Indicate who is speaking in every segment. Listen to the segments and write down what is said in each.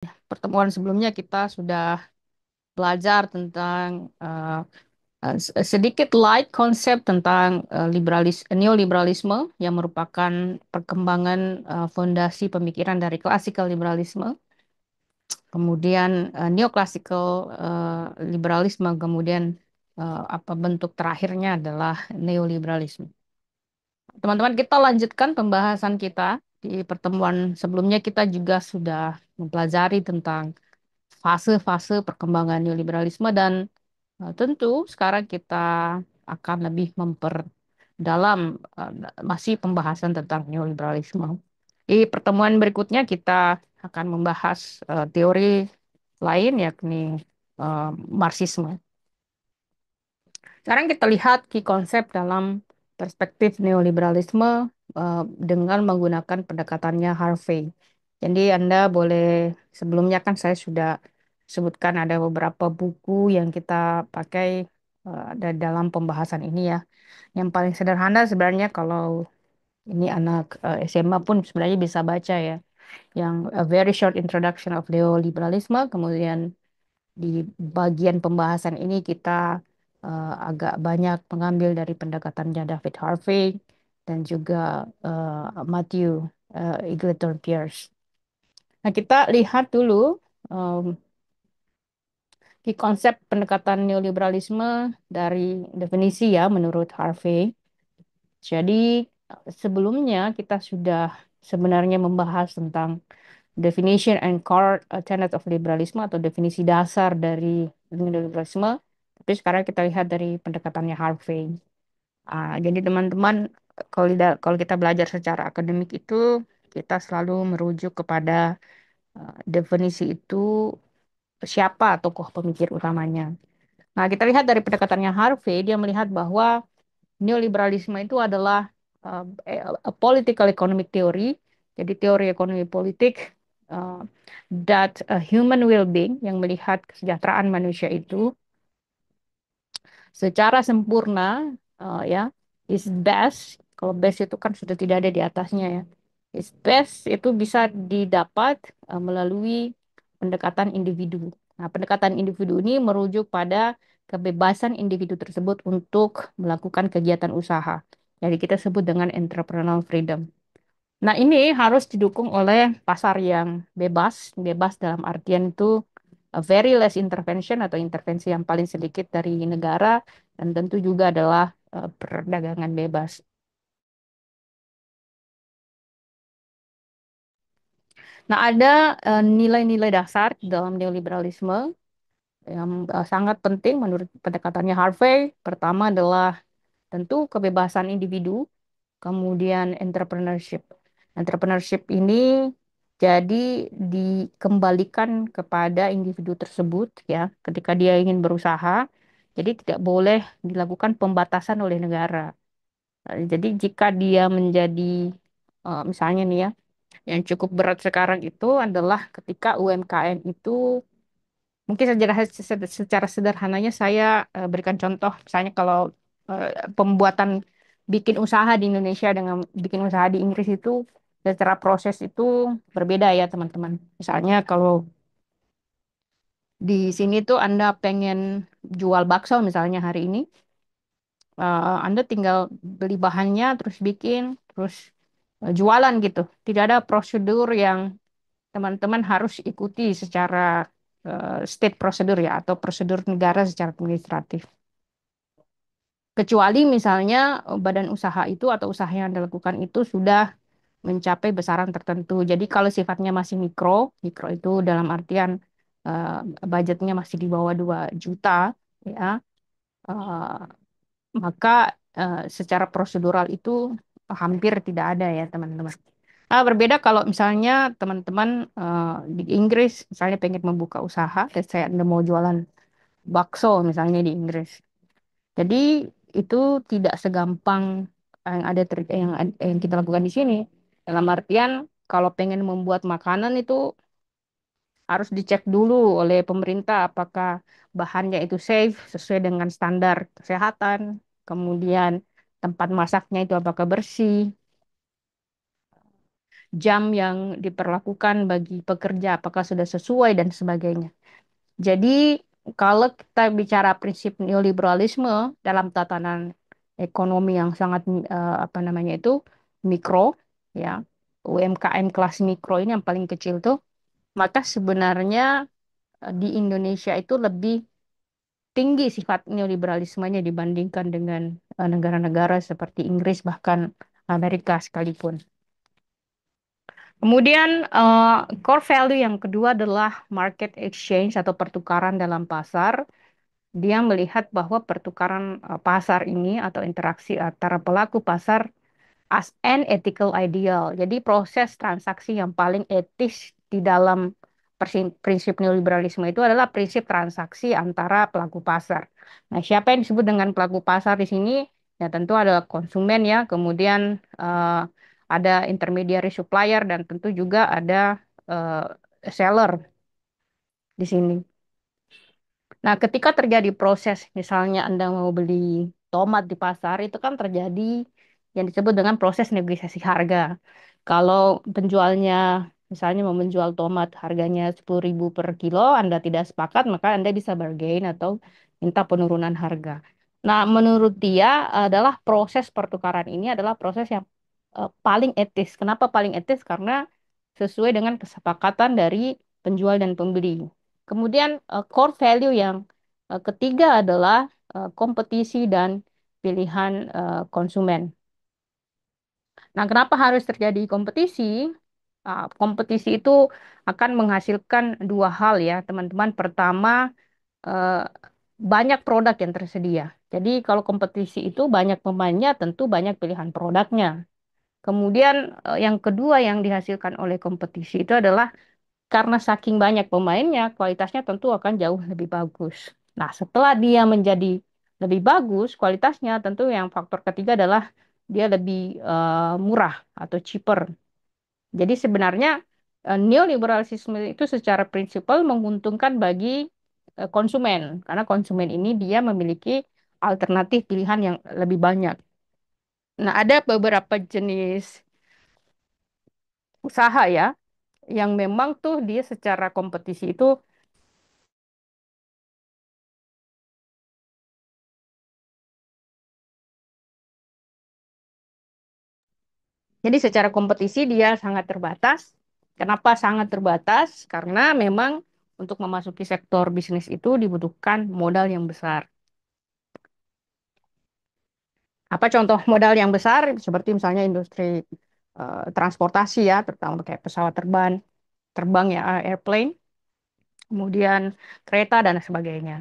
Speaker 1: Pertemuan sebelumnya kita sudah belajar tentang sedikit light konsep tentang neoliberalisme yang merupakan perkembangan fondasi pemikiran dari classical liberalisme, kemudian neoclassical liberalisme, kemudian apa bentuk terakhirnya adalah neoliberalisme. Teman-teman, kita lanjutkan pembahasan kita. Di pertemuan sebelumnya kita juga sudah mempelajari tentang fase-fase perkembangan neoliberalisme dan tentu sekarang kita akan lebih memperdalam masih pembahasan tentang neoliberalisme. Di pertemuan berikutnya kita akan membahas teori lain yakni Marxisme. Sekarang kita lihat key konsep dalam perspektif neoliberalisme dengan menggunakan pendekatannya Harvey. Jadi Anda boleh, sebelumnya kan saya sudah sebutkan ada beberapa buku yang kita pakai ada dalam pembahasan ini ya. Yang paling sederhana sebenarnya kalau ini anak SMA pun sebenarnya bisa baca ya. Yang A Very Short Introduction of Neoliberalism, kemudian di bagian pembahasan ini kita agak banyak mengambil dari pendekatannya David Harvey dan juga Matthew Eagleton Pierce. Nah, kita lihat dulu um, konsep pendekatan neoliberalisme dari definisi ya menurut Harvey. Jadi sebelumnya kita sudah sebenarnya membahas tentang definition and core tenet of liberalisme atau definisi dasar dari liberalisme. Tapi sekarang kita lihat dari pendekatannya Harvey. Jadi teman-teman, kalau kita belajar secara akademik itu kita selalu merujuk kepada definisi itu siapa tokoh pemikir utamanya. Nah, kita lihat dari pendekatannya Harvey, dia melihat bahwa neoliberalisme itu adalah uh, a political economic theory, jadi teori ekonomi politik uh, that a human well-being yang melihat kesejahteraan manusia itu secara sempurna ya is best. Kalau best itu kan sudah tidak ada di atasnya ya. Is best itu bisa didapat melalui pendekatan individu. Nah, pendekatan individu ini merujuk pada kebebasan individu tersebut untuk melakukan kegiatan usaha. Jadi kita sebut dengan entrepreneurial freedom. Nah, ini harus didukung oleh pasar yang bebas. Bebas dalam artian itu a very less intervention atau intervensi yang paling sedikit dari negara dan tentu juga adalah perdagangan bebas. Nah, ada nilai-nilai dasar dalam neoliberalisme yang sangat penting menurut pendekatannya Harvey. Pertama adalah tentu kebebasan individu, kemudian entrepreneurship. Entrepreneurship ini jadi dikembalikan kepada individu tersebut ya ketika dia ingin berusaha. Jadi tidak boleh dilakukan pembatasan oleh negara. Jadi jika dia menjadi misalnya nih ya, yang cukup berat sekarang itu adalah ketika UMKM itu mungkin secara sederhananya saya berikan contoh, misalnya kalau eh, pembuatan bikin usaha di Indonesia dengan bikin usaha di Inggris itu secara proses itu berbeda ya teman-teman. Misalnya kalau di sini tuh Anda pengen jual bakso misalnya hari ini, Anda tinggal beli bahannya, terus bikin, terus jualan gitu. Tidak ada prosedur yang teman-teman harus ikuti secara state prosedur ya, atau prosedur negara secara administratif. Kecuali misalnya badan usaha itu atau usaha yang dilakukan itu sudah mencapai besaran tertentu. Jadi kalau sifatnya masih mikro, mikro itu dalam artian eh, budgetnya masih di bawah 2 juta, ya, eh, maka secara prosedural itu hampir tidak ada ya teman-teman. Berbeda kalau misalnya teman-teman di Inggris misalnya pengen membuka usaha, dan saya Anda mau jualan bakso misalnya di Inggris. Jadi itu tidak segampang yang kita lakukan di sini. Dalam artian kalau pengen membuat makanan itu harus dicek dulu oleh pemerintah apakah bahannya itu safe sesuai dengan standar kesehatan, kemudian tempat masaknya itu apakah bersih. jam yang diperlakukan bagi pekerja, apakah sudah sesuai dan sebagainya. Jadi kalau kita bicara prinsip neoliberalisme dalam tatanan ekonomi yang sangat apa namanya itu mikro, ya, UMKM kelas mikro ini yang paling kecil tuh, maka sebenarnya di Indonesia itu lebih tinggi sifat neoliberalismenya dibandingkan dengan negara-negara seperti Inggris bahkan Amerika sekalipun. Kemudian core value yang kedua adalah market exchange atau pertukaran dalam pasar. Dia melihat bahwa pertukaran pasar ini atau interaksi antara pelaku pasar as an ethical ideal. Jadi proses transaksi yang paling etis di dalam prinsip neoliberalisme itu adalah prinsip transaksi antara pelaku pasar. Nah, siapa yang disebut dengan pelaku pasar di sini? Ya tentu ada konsumen ya, kemudian ada intermediary supplier dan tentu juga ada seller di sini. Nah, ketika terjadi proses, misalnya Anda mau beli tomat di pasar, itu kan terjadi yang disebut dengan proses negosiasi harga. Kalau penjualnya misalnya mau menjual tomat harganya 10.000 per kilo, Anda tidak sepakat, maka Anda bisa bargain atau minta penurunan harga. Nah, menurut dia adalah proses pertukaran ini adalah proses yang paling etis. Kenapa paling etis? Karena sesuai dengan kesepakatan dari penjual dan pembeli. Kemudian core value yang ketiga adalah kompetisi dan pilihan konsumen. Nah, kenapa harus terjadi kompetisi? Kompetisi itu akan menghasilkan dua hal ya, teman-teman. Pertama, eh, banyak produk yang tersedia. Jadi kalau kompetisi itu banyak pemainnya, tentu banyak pilihan produknya. Kemudian yang kedua yang dihasilkan oleh kompetisi itu adalah karena saking banyak pemainnya, kualitasnya tentu akan jauh lebih bagus. Nah, setelah dia menjadi lebih bagus kualitasnya, tentu yang faktor ketiga adalah dia lebih murah atau cheaper. Jadi sebenarnya neoliberalisme itu secara prinsipal menguntungkan bagi konsumen, karena konsumen ini dia memiliki alternatif pilihan yang lebih banyak. Nah, ada beberapa jenis usaha ya, yang memang tuh dia secara kompetisi itu. Jadi secara kompetisi dia sangat terbatas. Kenapa sangat terbatas? Karena memang untuk memasuki sektor bisnis itu dibutuhkan modal yang besar. Apa contoh modal yang besar? Seperti misalnya industri transportasi ya, terutama kayak pesawat terbang ya, airplane, kemudian kereta dan sebagainya.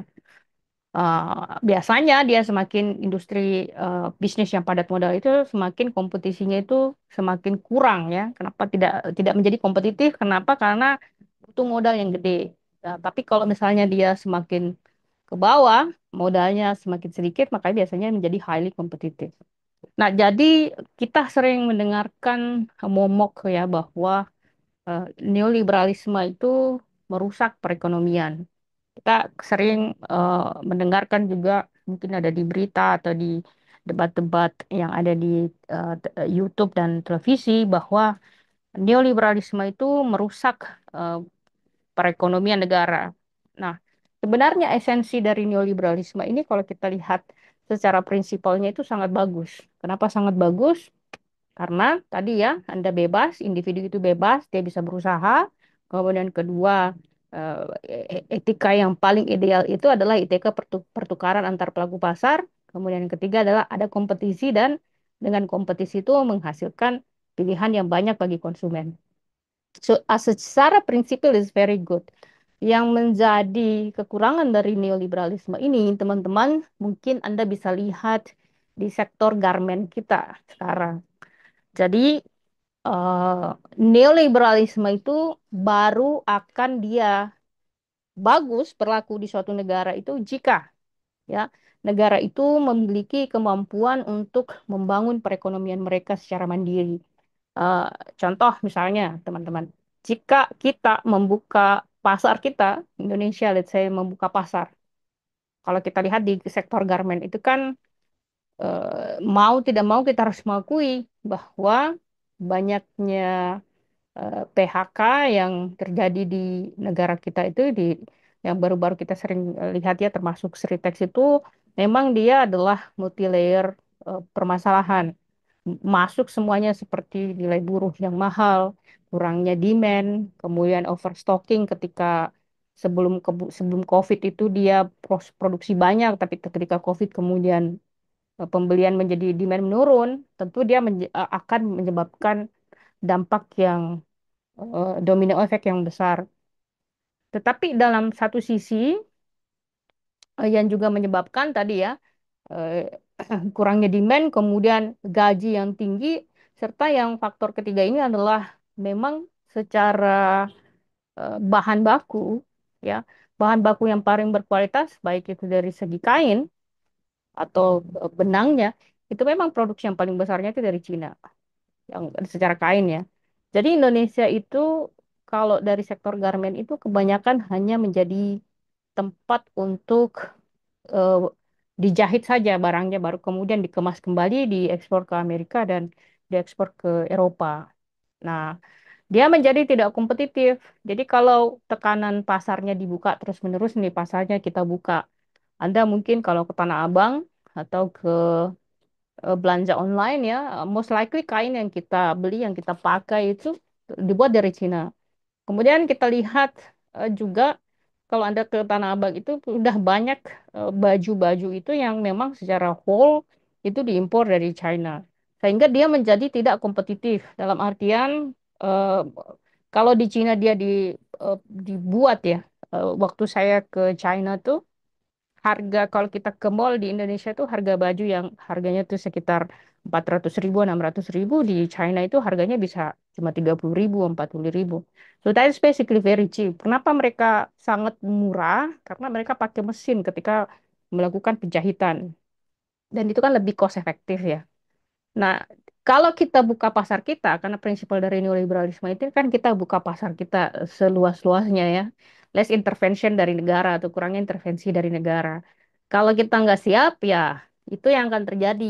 Speaker 1: Biasanya dia semakin industri bisnis yang padat modal itu semakin kompetisinya itu semakin kurang ya. Kenapa tidak tidak menjadi kompetitif? Kenapa? Karena butuh modal yang gede. Nah, tapi kalau misalnya dia semakin ke bawah, modalnya semakin sedikit, maka biasanya menjadi highly kompetitif. Nah, jadi kita sering mendengarkan momok ya bahwa neoliberalisme itu merusak perekonomian. Kita sering mendengarkan juga mungkin ada di berita atau di debat-debat yang ada di YouTube dan televisi bahwa neoliberalisme itu merusak eh, perekonomian negara. Nah, sebenarnya esensi dari neoliberalisme ini kalau kita lihat secara prinsipalnya itu sangat bagus. Kenapa sangat bagus? Karena tadi ya, Anda bebas, individu itu bebas, dia bisa berusaha. Kemudian kedua, etika yang paling ideal itu adalah etika pertukaran antar pelaku pasar. Kemudian yang ketiga adalah ada kompetisi dan dengan kompetisi itu menghasilkan pilihan yang banyak bagi konsumen. Secara prinsipil is very good. Yang menjadi kekurangan dari neoliberalisme ini, teman-teman, mungkin Anda bisa lihat di sektor garmen kita sekarang. Jadi eh, neoliberalisme itu baru akan dia bagus berlaku di suatu negara itu jika ya negara itu memiliki kemampuan untuk membangun perekonomian mereka secara mandiri. Eh, Contoh misalnya teman-teman, jika kita membuka pasar kita, Indonesia, let's say membuka pasar. Kalau kita lihat di sektor garmen itu kan mau tidak mau kita harus mengakui bahwa banyaknya PHK yang terjadi di negara kita itu yang baru-baru kita sering lihat ya termasuk Sritex itu memang dia adalah multi layer permasalahan. Masuk semuanya seperti nilai buruh yang mahal, kurangnya demand, kemudian overstocking ketika sebelum COVID itu dia produksi banyak tapi ketika COVID kemudian pembelian menjadi demand menurun, tentu dia akan menyebabkan dampak yang domino efek yang besar. Tetapi dalam satu sisi yang juga menyebabkan tadi ya kurangnya demand, kemudian gaji yang tinggi, serta yang faktor ketiga ini adalah memang secara bahan baku ya bahan baku yang paling berkualitas baik itu dari segi kain atau benangnya itu memang produksi yang paling besarnya itu dari Cina yang secara kain ya. Jadi Indonesia itu kalau dari sektor garmen itu kebanyakan hanya menjadi tempat untuk eh, dijahit saja barangnya baru kemudian dikemas kembali diekspor ke Amerika dan diekspor ke Eropa. Nah, dia menjadi tidak kompetitif. Jadi kalau tekanan pasarnya dibuka terus-menerus nih pasarnya kita buka. Anda mungkin kalau ke Tanah Abang atau ke belanja online ya, most likely kain yang kita beli, yang kita pakai itu dibuat dari Cina. Kemudian kita lihat juga kalau Anda ke Tanah Abang itu udah banyak baju-baju itu yang memang secara whole itu diimpor dari China. Sehingga dia menjadi tidak kompetitif dalam artian eh, kalau di Cina dia dibuat ya. Waktu saya ke China tuh harga kalau kita ke mall di Indonesia tuh harga baju yang harganya tuh sekitar 400 ribu, 600 ribu di China itu harganya bisa cuma 30 ribu, 40 ribu. So that is basically very cheap. Kenapa mereka sangat murah? Karena mereka pakai mesin ketika melakukan penjahitan. Dan itu kan lebih cost efektif ya. Nah, kalau kita buka pasar kita, karena prinsipal dari neoliberalisme itu kan kita buka pasar kita seluas-luasnya ya. Less intervention dari negara atau kurangnya intervensi dari negara. Kalau kita nggak siap, ya itu yang akan terjadi.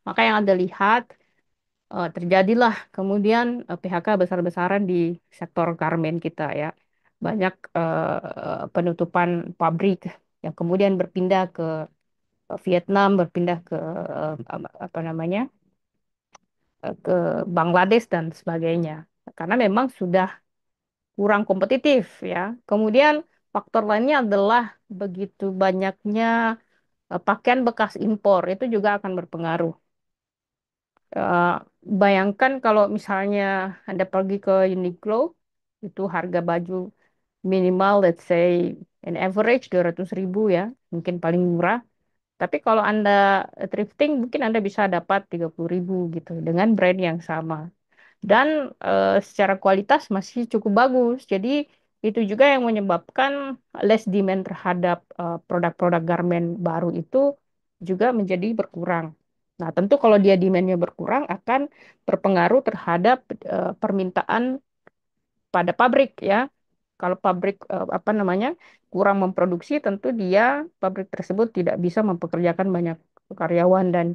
Speaker 1: Maka yang Anda lihat, terjadilah kemudian PHK besar-besaran di sektor garmen kita ya. Banyak penutupan pabrik yang kemudian berpindah ke Vietnam, berpindah ke apa namanya? Ke Bangladesh dan sebagainya. Karena memang sudah kurang kompetitif ya. Kemudian faktor lainnya adalah begitu banyaknya pakaian bekas impor itu juga akan berpengaruh. Eh, Bayangkan kalau misalnya Anda pergi ke Uniqlo, itu harga baju minimal, let's say, an average 200 ribu ya, mungkin paling murah. Tapi kalau Anda thrifting, mungkin Anda bisa dapat 30 ribu gitu, dengan brand yang sama dan secara kualitas masih cukup bagus. Jadi itu juga yang menyebabkan less demand terhadap produk-produk garmen baru itu juga menjadi berkurang. Nah, tentu kalau dia demandnya berkurang akan berpengaruh terhadap permintaan pada pabrik ya. Kalau pabrik apa namanya kurang memproduksi, tentu dia pabrik tersebut tidak bisa mempekerjakan banyak karyawan dan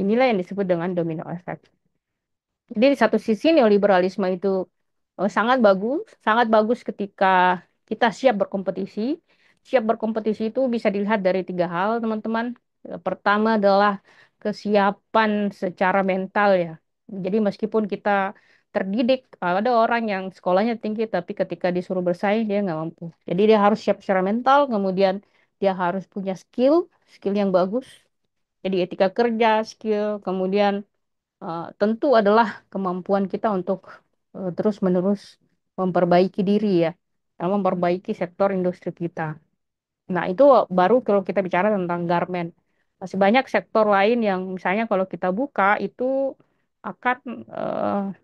Speaker 1: inilah yang disebut dengan domino effect. Jadi di satu sisi neoliberalisme itu sangat bagus ketika kita siap berkompetisi. Siap berkompetisi itu bisa dilihat dari tiga hal, teman-teman. Pertama adalah kesiapan secara mental ya. Jadi meskipun kita terdidik, ada orang yang sekolahnya tinggi tapi ketika disuruh bersaing dia nggak mampu. Jadi dia harus siap secara mental, kemudian dia harus punya skill yang bagus. Jadi etika kerja, skill, kemudian tentu adalah kemampuan kita untuk terus-menerus memperbaiki diri ya, dan memperbaiki sektor industri kita. Nah, itu baru kalau kita bicara tentang garmen. Masih banyak sektor lain yang misalnya kalau kita buka itu akan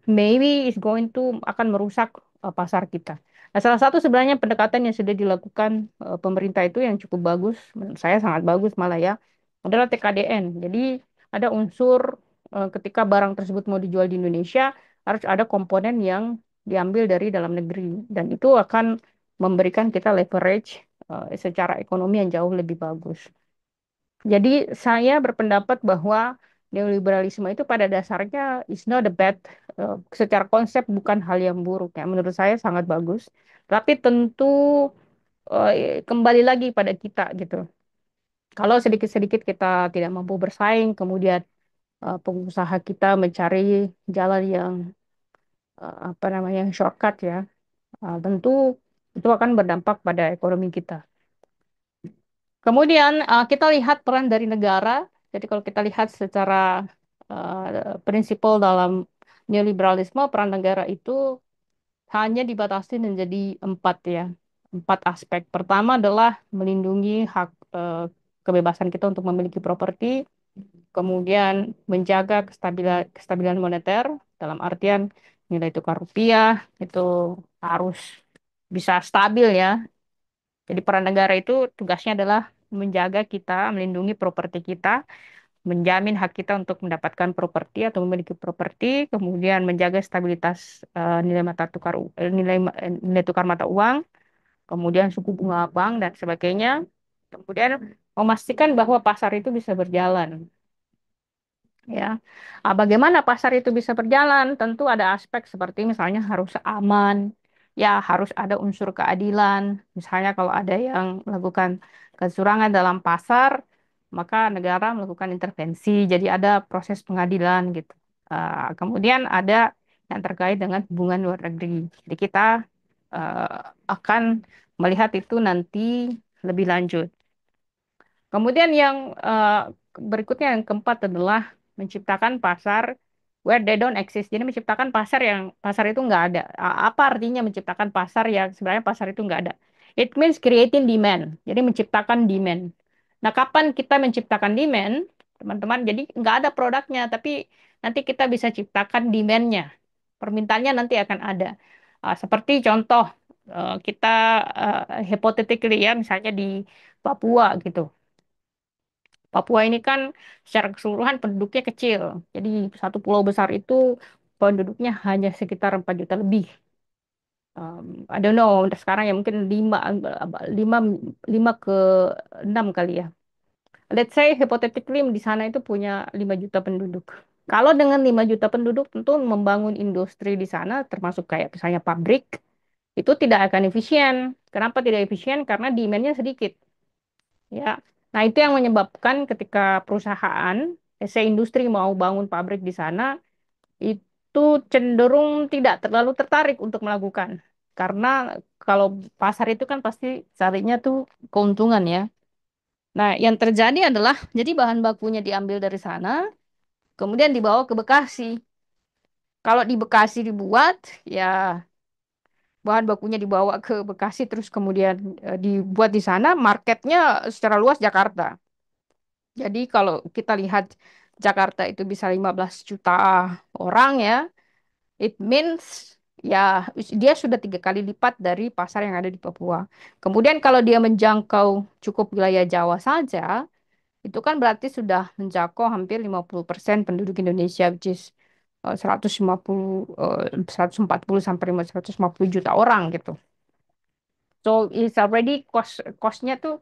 Speaker 1: maybe is going to akan merusak pasar kita. Nah, salah satu sebenarnya pendekatan yang sudah dilakukan pemerintah itu yang cukup bagus, menurut saya sangat bagus malah ya, adalah TKDN. Jadi ada unsur ketika barang tersebut mau dijual di Indonesia harus ada komponen yang diambil dari dalam negeri dan itu akan memberikan kita leverage secara ekonomi yang jauh lebih bagus. Jadi saya berpendapat bahwa neoliberalisme itu pada dasarnya is not a bad, secara konsep bukan hal yang buruk ya. Menurut saya sangat bagus. Tapi tentu kembali lagi pada kita gitu. Kalau sedikit-sedikit kita tidak mampu bersaing, kemudian pengusaha kita mencari jalan yang apa namanya shortcut ya, tentu itu akan berdampak pada ekonomi kita. Kemudian kita lihat peran dari negara. Jadi kalau kita lihat secara prinsipal dalam neoliberalisme, peran negara itu hanya dibatasi menjadi empat ya, empat aspek. Pertama adalah melindungi hak kebebasan kita untuk memiliki properti, kemudian menjaga kestabilan moneter dalam artian nilai tukar rupiah itu harus bisa stabil ya. Jadi peran negara itu tugasnya adalah menjaga kita, melindungi properti kita, menjamin hak kita untuk mendapatkan properti atau memiliki properti, kemudian menjaga stabilitas nilai tukar mata uang, kemudian suku bunga bank dan sebagainya. Kemudian memastikan bahwa pasar itu bisa berjalan. Ya, bagaimana pasar itu bisa berjalan? Tentu ada aspek seperti misalnya harus aman, ya harus ada unsur keadilan. Misalnya kalau ada yang melakukan kecurangan dalam pasar, maka negara melakukan intervensi. Jadi ada proses pengadilan gitu. Kemudian ada yang terkait dengan hubungan luar negeri. Jadi kita akan melihat itu nanti lebih lanjut. Kemudian yang berikutnya yang keempat adalah menciptakan pasar where they don't exist. Jadi menciptakan pasar yang pasar itu nggak ada. Apa artinya menciptakan pasar yang sebenarnya pasar itu nggak ada? It means creating demand. Jadi menciptakan demand. Nah, kapan kita menciptakan demand, teman-teman? Jadi nggak ada produknya, tapi nanti kita bisa ciptakan demand-nya. Permintaannya nanti akan ada. Seperti contoh kita hypothetically ya, misalnya di Papua gitu. Papua ini kan secara keseluruhan penduduknya kecil. Jadi satu pulau besar itu penduduknya hanya sekitar 4 juta lebih. I don't know, sekarang ya mungkin 5, 5 ke 6 kali ya. Let's say hypothetically di sana itu punya 5 juta penduduk. Kalau dengan 5 juta penduduk tentu membangun industri di sana termasuk kayak misalnya pabrik itu tidak akan efisien. Kenapa tidak efisien? Karena demand-nya sedikit. Ya. Nah, itu yang menyebabkan ketika perusahaan, industri mau bangun pabrik di sana, itu cenderung tidak terlalu tertarik untuk melakukan. Karena kalau pasar itu kan pasti carinya tuh keuntungan ya. Nah, yang terjadi adalah jadi bahan bakunya diambil dari sana, kemudian dibawa ke Bekasi. Kalau di Bekasi dibuat, ya bahan bakunya dibawa ke Bekasi terus kemudian dibuat di sana, marketnya secara luas Jakarta. Jadi kalau kita lihat Jakarta itu bisa 15 juta orang ya, it means ya dia sudah 3 kali lipat dari pasar yang ada di Papua. Kemudian kalau dia menjangkau cukup wilayah Jawa saja, itu kan berarti sudah menjangkau hampir 50% penduduk Indonesia, which is 150, 140 sampai 150 juta orang gitu. So it's already cost-nya tuh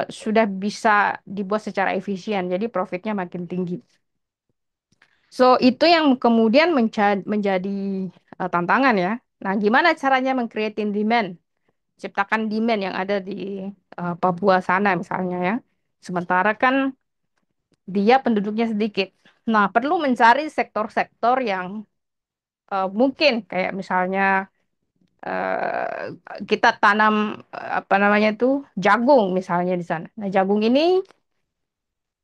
Speaker 1: sudah bisa dibuat secara efisien, jadi profitnya makin tinggi. So itu yang kemudian menjadi tantangan ya. Nah, gimana caranya meng-create demand, ciptakan demand yang ada di Papua sana misalnya ya. Sementara kan dia penduduknya sedikit. Nah, perlu mencari sektor-sektor yang mungkin kayak misalnya kita tanam apa namanya itu jagung misalnya di sana. Nah, jagung ini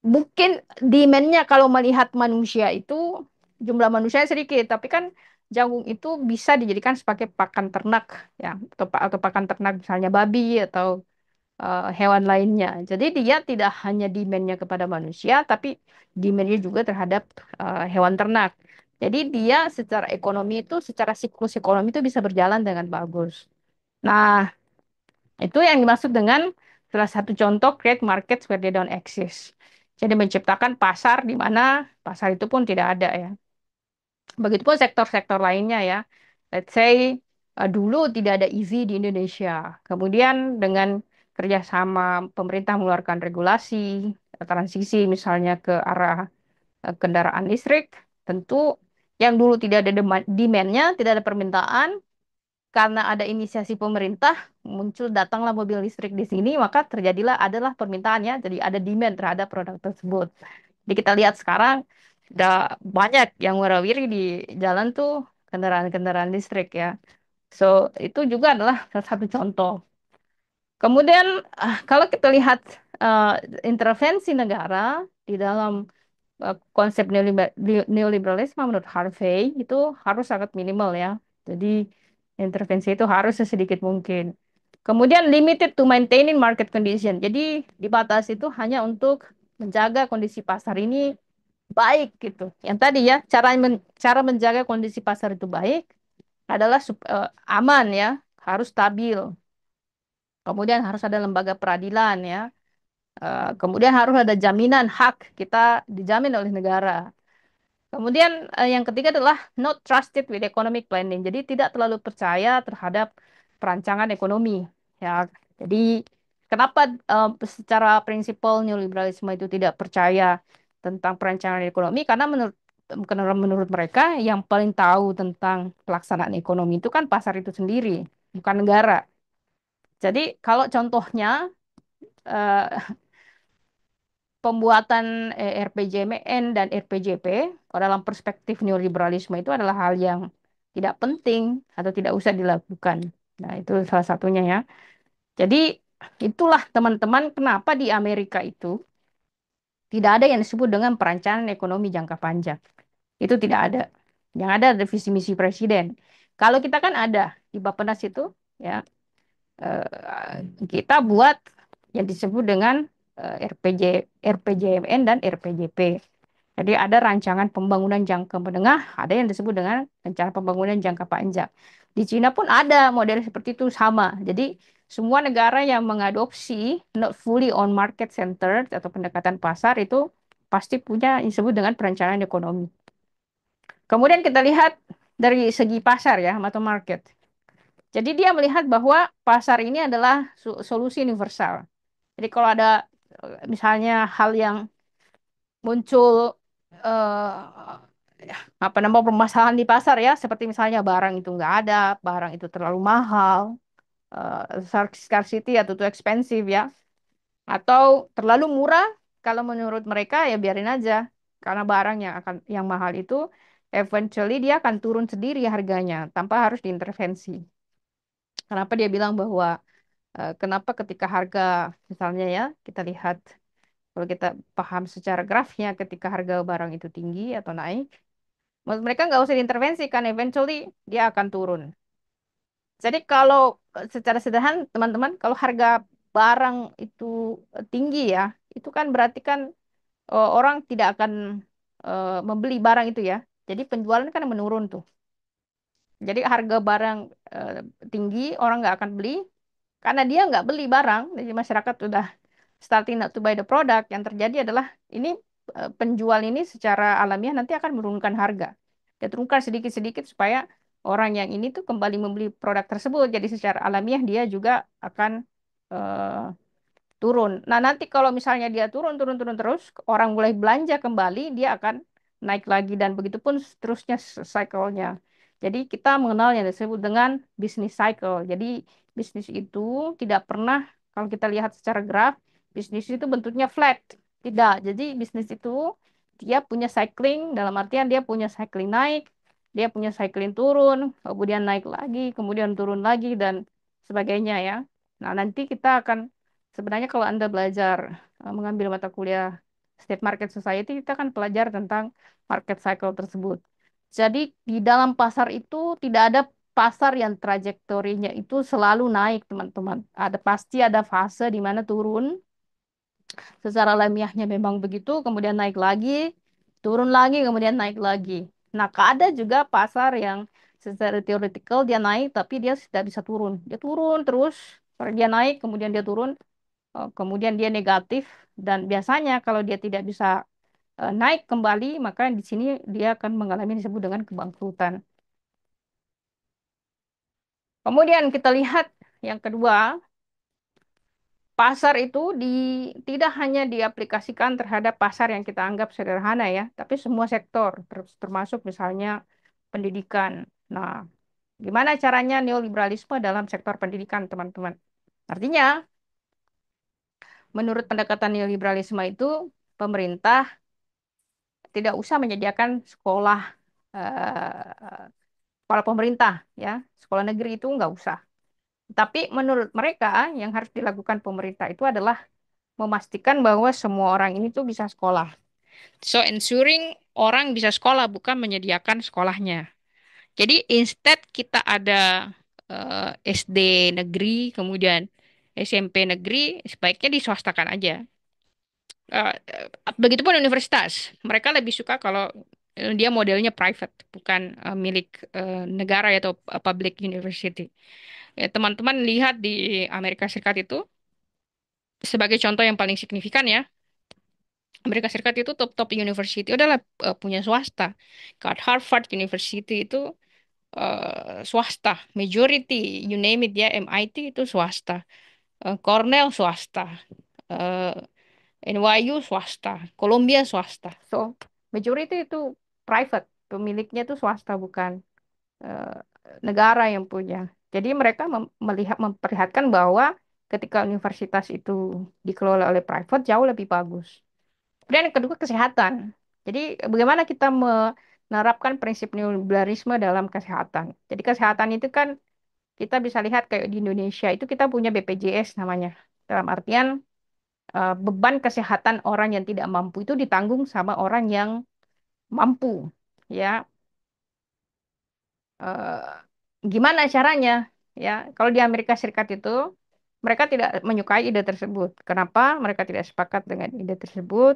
Speaker 1: mungkin demand-nya kalau melihat manusia itu jumlah manusia sedikit, tapi kan jagung itu bisa dijadikan sebagai pakan ternak ya, atau pakan ternak misalnya babi atau hewan lainnya. Jadi dia tidak hanya demand-nya kepada manusia, tapi demand-nya juga terhadap hewan ternak. Jadi dia secara ekonomi itu, secara siklus ekonomi itu bisa berjalan dengan bagus. Nah, itu yang dimaksud dengan salah satu contoh create markets where they don't exist. Jadi menciptakan pasar di mana pasar itu pun tidak ada ya. Begitupun sektor-sektor lainnya ya. Let's say dulu tidak ada EV di Indonesia. Kemudian dengan kerjasama pemerintah mengeluarkan regulasi, transisi misalnya ke arah kendaraan listrik, tentu yang dulu tidak ada demand-nya, tidak ada permintaan, karena ada inisiasi pemerintah, muncul datanglah mobil listrik di sini, maka terjadilah adalah permintaannya, jadi ada demand terhadap produk tersebut. Jadi kita lihat sekarang udah banyak yang warawiri di jalan tuh kendaraan-kendaraan listrik ya. So, itu juga adalah salah satu contoh. Kemudian, kalau kita lihat eh, intervensi negara di dalam konsep neoliberalisme menurut Harvey itu harus sangat minimal ya. Jadi intervensi itu harus sesedikit mungkin. Kemudian limited to maintaining market condition. Jadi dibatasi itu hanya untuk menjaga kondisi pasar ini baik gitu. Yang tadi ya, cara menjaga kondisi pasar itu baik adalah aman ya, harus stabil. Kemudian harus ada lembaga peradilan ya. Kemudian harus ada jaminan hak kita dijamin oleh negara. Kemudian yang ketiga adalah not trusted with economic planning. Jadi tidak terlalu percaya terhadap perancangan ekonomi. Ya, jadi kenapa secara prinsipal neoliberalisme itu tidak percaya tentang perancangan ekonomi? Karena menurut mereka yang paling tahu tentang pelaksanaan ekonomi itu kan pasar itu sendiri, bukan negara. Jadi kalau contohnya eh, pembuatan RPJMN dan RPJP kalau dalam perspektif neoliberalisme itu adalah hal yang tidak penting atau tidak usah dilakukan. Nah, itu salah satunya ya. Jadi itulah teman-teman kenapa di Amerika itu tidak ada yang disebut dengan perancangan ekonomi jangka panjang. Itu tidak ada. Yang ada adalah visi misi presiden. Kalau kita kan ada di Bappenas itu ya kita buat yang disebut dengan RPJMN dan RPJP. Jadi ada rancangan pembangunan jangka menengah, ada yang disebut dengan rencana pembangunan jangka panjang. Di Cina pun ada model seperti itu sama. Jadi semua negara yang mengadopsi not fully on market centered atau pendekatan pasar itu pasti punya yang disebut dengan perencanaan ekonomi. Kemudian kita lihat dari segi pasar ya, atau market. Jadi dia melihat bahwa pasar ini adalah solusi universal. Jadi kalau ada misalnya hal yang muncul apa namanya permasalahan di pasar ya, seperti misalnya barang itu nggak ada, barang itu terlalu mahal, scarcity atau too expensive ya, atau terlalu murah. Kalau menurut mereka ya biarin aja, karena barang yang mahal itu eventually dia akan turun sendiri harganya tanpa harus diintervensi. Kenapa dia bilang bahwa kenapa ketika harga misalnya ya kita lihat kalau kita paham secara grafnya ketika harga barang itu tinggi atau naik, menurut mereka nggak usah diintervensi kan eventually dia akan turun. Jadi kalau secara sederhana teman-teman kalau harga barang itu tinggi ya, itu kan berarti kan orang tidak akan membeli barang itu ya. Jadi penjualan kan menurun tuh. Jadi harga barang eh, tinggi orang nggak akan beli karena dia nggak beli barang. Jadi masyarakat sudah starting not to buy the product, yang terjadi adalah ini penjual ini secara alamiah nanti akan menurunkan harga. Dia turunkan sedikit-sedikit supaya orang yang ini tuh kembali membeli produk tersebut. Jadi secara alamiah dia juga akan eh, turun. Nah, nanti kalau misalnya dia turun, turun, turun terus, orang mulai belanja kembali, dia akan naik lagi dan begitu pun seterusnya cycle-nya. Jadi kita mengenal yang disebut dengan bisnis cycle. Jadi bisnis itu tidak pernah, kalau kita lihat secara graf, bisnis itu bentuknya flat. Tidak. Jadi bisnis itu dia punya cycling, dalam artian dia punya cycling naik, dia punya cycling turun, kemudian naik lagi, kemudian turun lagi, dan sebagainya ya. Nah, nanti kita akan sebenarnya kalau Anda belajar mengambil mata kuliah State Market Society, kita akan belajar tentang market cycle tersebut. Jadi di dalam pasar itu tidak ada pasar yang trajektorinya itu selalu naik, teman-teman. Pasti ada fase di mana turun, secara alamiahnya memang begitu, kemudian naik lagi, turun lagi, kemudian naik lagi. Nah, ada juga pasar yang secara teoretikal dia naik, tapi dia tidak bisa turun. Dia turun terus, dia naik, kemudian dia turun, kemudian dia negatif, dan biasanya kalau dia tidak bisa naik kembali, maka di sini dia akan mengalami yang disebut dengan kebangkrutan. Kemudian kita lihat yang kedua, pasar itu tidak hanya diaplikasikan terhadap pasar yang kita anggap sederhana ya, tapi semua sektor, termasuk misalnya pendidikan. Nah, gimana caranya neoliberalisme dalam sektor pendidikan, teman-teman? Artinya, menurut pendekatan neoliberalisme itu, pemerintah tidak usah menyediakan eh, sekolah pemerintah, ya, sekolah negeri itu nggak usah. Tapi menurut mereka, yang harus dilakukan pemerintah itu adalah memastikan bahwa semua orang ini tuh bisa sekolah. So, ensuring orang bisa sekolah, bukan menyediakan sekolahnya. Jadi, instead kita ada SD negeri, kemudian SMP negeri, sebaiknya diswastakan aja. Begitupun universitas. Mereka lebih suka kalau dia modelnya private, bukan milik negara atau public university. Ya, teman-teman lihat di Amerika Serikat itu, sebagai contoh yang paling signifikan ya, Amerika Serikat itu top-top university adalah punya swasta. Kayak Harvard University itu swasta, majority, you name it ya, MIT itu swasta, Cornell swasta, eh, NYU swasta, Columbia swasta. So, majority itu private, pemiliknya itu swasta bukan eh, negara yang punya. Jadi mereka memperlihatkan bahwa ketika universitas itu dikelola oleh private jauh lebih bagus. Kemudian yang kedua kesehatan. Jadi bagaimana kita menerapkan prinsip neoliberalisme dalam kesehatan. Jadi kesehatan itu kan kita bisa lihat kayak di Indonesia itu kita punya BPJS namanya. Dalam artian beban kesehatan orang yang tidak mampu itu ditanggung sama orang yang mampu. Ya, eh, gimana caranya? Ya, kalau di Amerika Serikat itu mereka tidak menyukai ide tersebut. Kenapa mereka tidak sepakat dengan ide tersebut?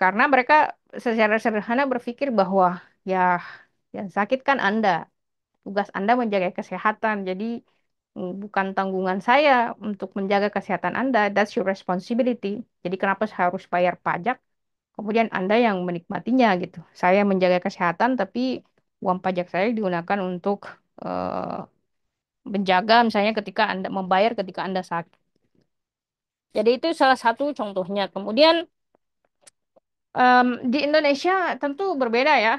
Speaker 1: Karena mereka secara sederhana berpikir bahwa ya yang sakit kan Anda, tugas Anda menjaga kesehatan. Jadi bukan tanggungan saya untuk menjaga kesehatan Anda. That's your responsibility. Jadi kenapa saya harus bayar pajak? Kemudian Anda yang menikmatinya gitu. Saya menjaga kesehatan, tapi uang pajak saya digunakan untuk eh, menjaga misalnya ketika Anda membayar ketika Anda sakit. Jadi itu salah satu contohnya. Kemudian di Indonesia tentu berbeda ya.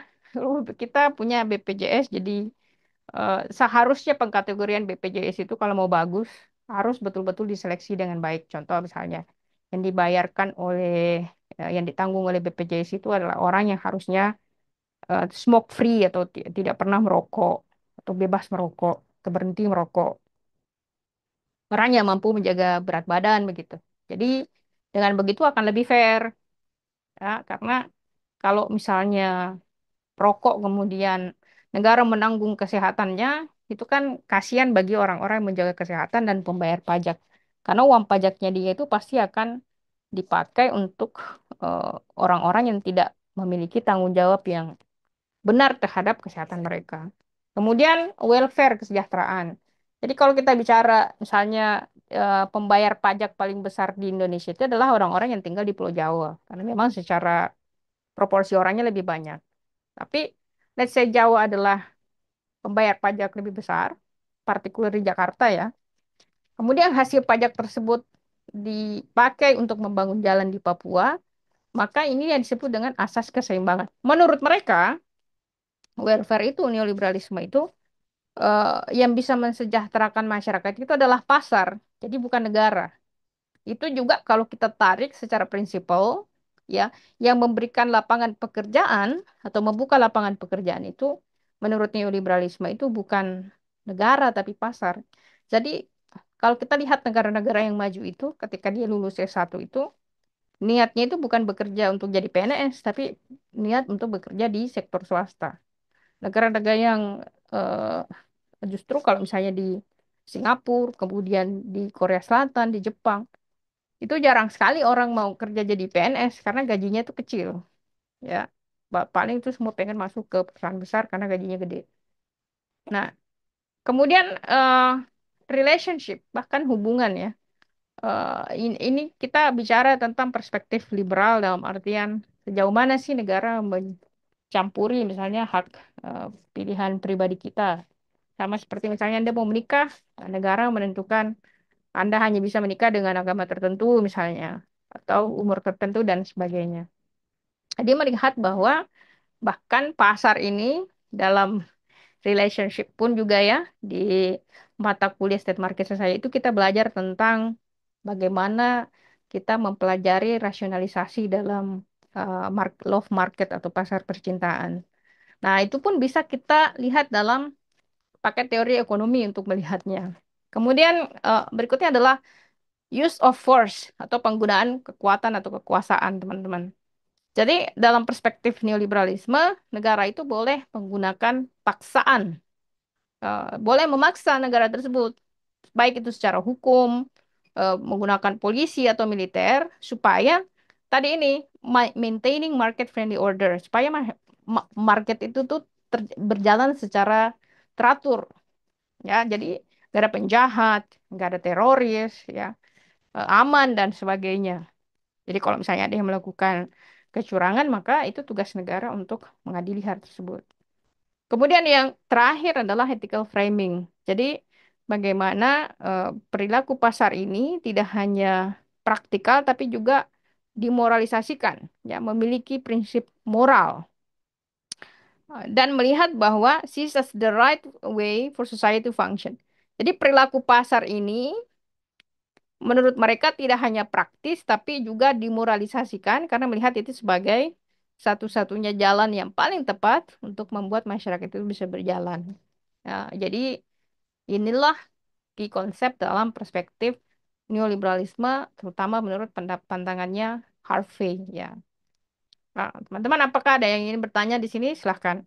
Speaker 1: Kita punya BPJS, jadi seharusnya pengkategorian BPJS itu kalau mau bagus harus betul-betul diseleksi dengan baik. Contoh misalnya yang dibayarkan oleh yang ditanggung oleh BPJS itu adalah orang yang harusnya smoke free atau tidak pernah merokok atau bebas merokok atau berhenti merokok. Orang yang mampu menjaga berat badan begitu. Jadi dengan begitu akan lebih fair ya, karena kalau misalnya rokok kemudian negara menanggung kesehatannya, itu kan kasihan bagi orang-orang yang menjaga kesehatan dan pembayar pajak. Karena uang pajaknya dia itu pasti akan dipakai untuk eh, orang-orang yang tidak memiliki tanggung jawab yang benar terhadap kesehatan mereka. Kemudian welfare kesejahteraan. Jadi kalau kita bicara misalnya pembayar pajak paling besar di Indonesia itu adalah orang-orang yang tinggal di Pulau Jawa. Karena memang secara proporsi orangnya lebih banyak. Tapi let's say Jawa adalah pembayar pajak lebih besar, partikular di Jakarta ya. Kemudian hasil pajak tersebut dipakai untuk membangun jalan di Papua, maka ini yang disebut dengan asas keseimbangan. Menurut mereka, welfare itu, neoliberalisme itu, yang bisa mensejahterakan masyarakat itu adalah pasar, jadi bukan negara. Itu juga kalau kita tarik secara prinsipal, ya, yang memberikan lapangan pekerjaan atau membuka lapangan pekerjaan itu, menurut neoliberalisme itu bukan negara tapi pasar. Jadi kalau kita lihat negara-negara yang maju itu, ketika dia lulus S1 itu, niatnya itu bukan bekerja untuk jadi PNS, tapi niat untuk bekerja di sektor swasta. Negara-negara yang justru kalau misalnya di Singapura, kemudian di Korea Selatan, di Jepang, itu jarang sekali orang mau kerja jadi PNS karena gajinya itu kecil, ya. Paling itu semua pengen masuk ke perusahaan besar karena gajinya gede. Nah, kemudian relationship bahkan hubungan ya. Ini kita bicara tentang perspektif liberal dalam artian sejauh mana sih negara mencampuri misalnya hak eh, pilihan pribadi kita. Sama seperti misalnya Anda mau menikah, negara menentukan Anda hanya bisa menikah dengan agama tertentu misalnya, atau umur tertentu dan sebagainya. Dia melihat bahwa bahkan pasar ini dalam relationship pun juga ya, di mata kuliah State Market Society itu kita belajar tentang bagaimana kita mempelajari rasionalisasi dalam love market atau pasar percintaan. Nah, itu pun bisa kita lihat dalam pakai teori ekonomi untuk melihatnya. Kemudian berikutnya adalah use of force atau penggunaan kekuatan atau kekuasaan, teman-teman. Jadi, dalam perspektif neoliberalisme, negara itu boleh menggunakan paksaan, boleh memaksa negara tersebut, baik itu secara hukum, menggunakan polisi atau militer, supaya tadi ini maintaining market friendly order, supaya market itu tuh berjalan secara teratur, ya. Jadi nggak ada penjahat, nggak ada teroris, ya, aman dan sebagainya. Jadi kalau misalnya ada yang melakukan kecurangan, maka itu tugas negara untuk mengadili hal tersebut. Kemudian yang terakhir adalah ethical framing. Jadi bagaimana perilaku pasar ini tidak hanya praktikal tapi juga dimoralisasikan, ya, memiliki prinsip moral. Dan melihat bahwa this is the right way for society to function. Jadi perilaku pasar ini menurut mereka tidak hanya praktis tapi juga dimoralisasikan karena melihat itu sebagai satu-satunya jalan yang paling tepat untuk membuat masyarakat itu bisa berjalan. Ya, jadi inilah key konsep dalam perspektif neoliberalisme, terutama menurut pandangannya Harvey. Ya, nah, teman-teman, apakah ada yang ingin bertanya di sini? Silahkan.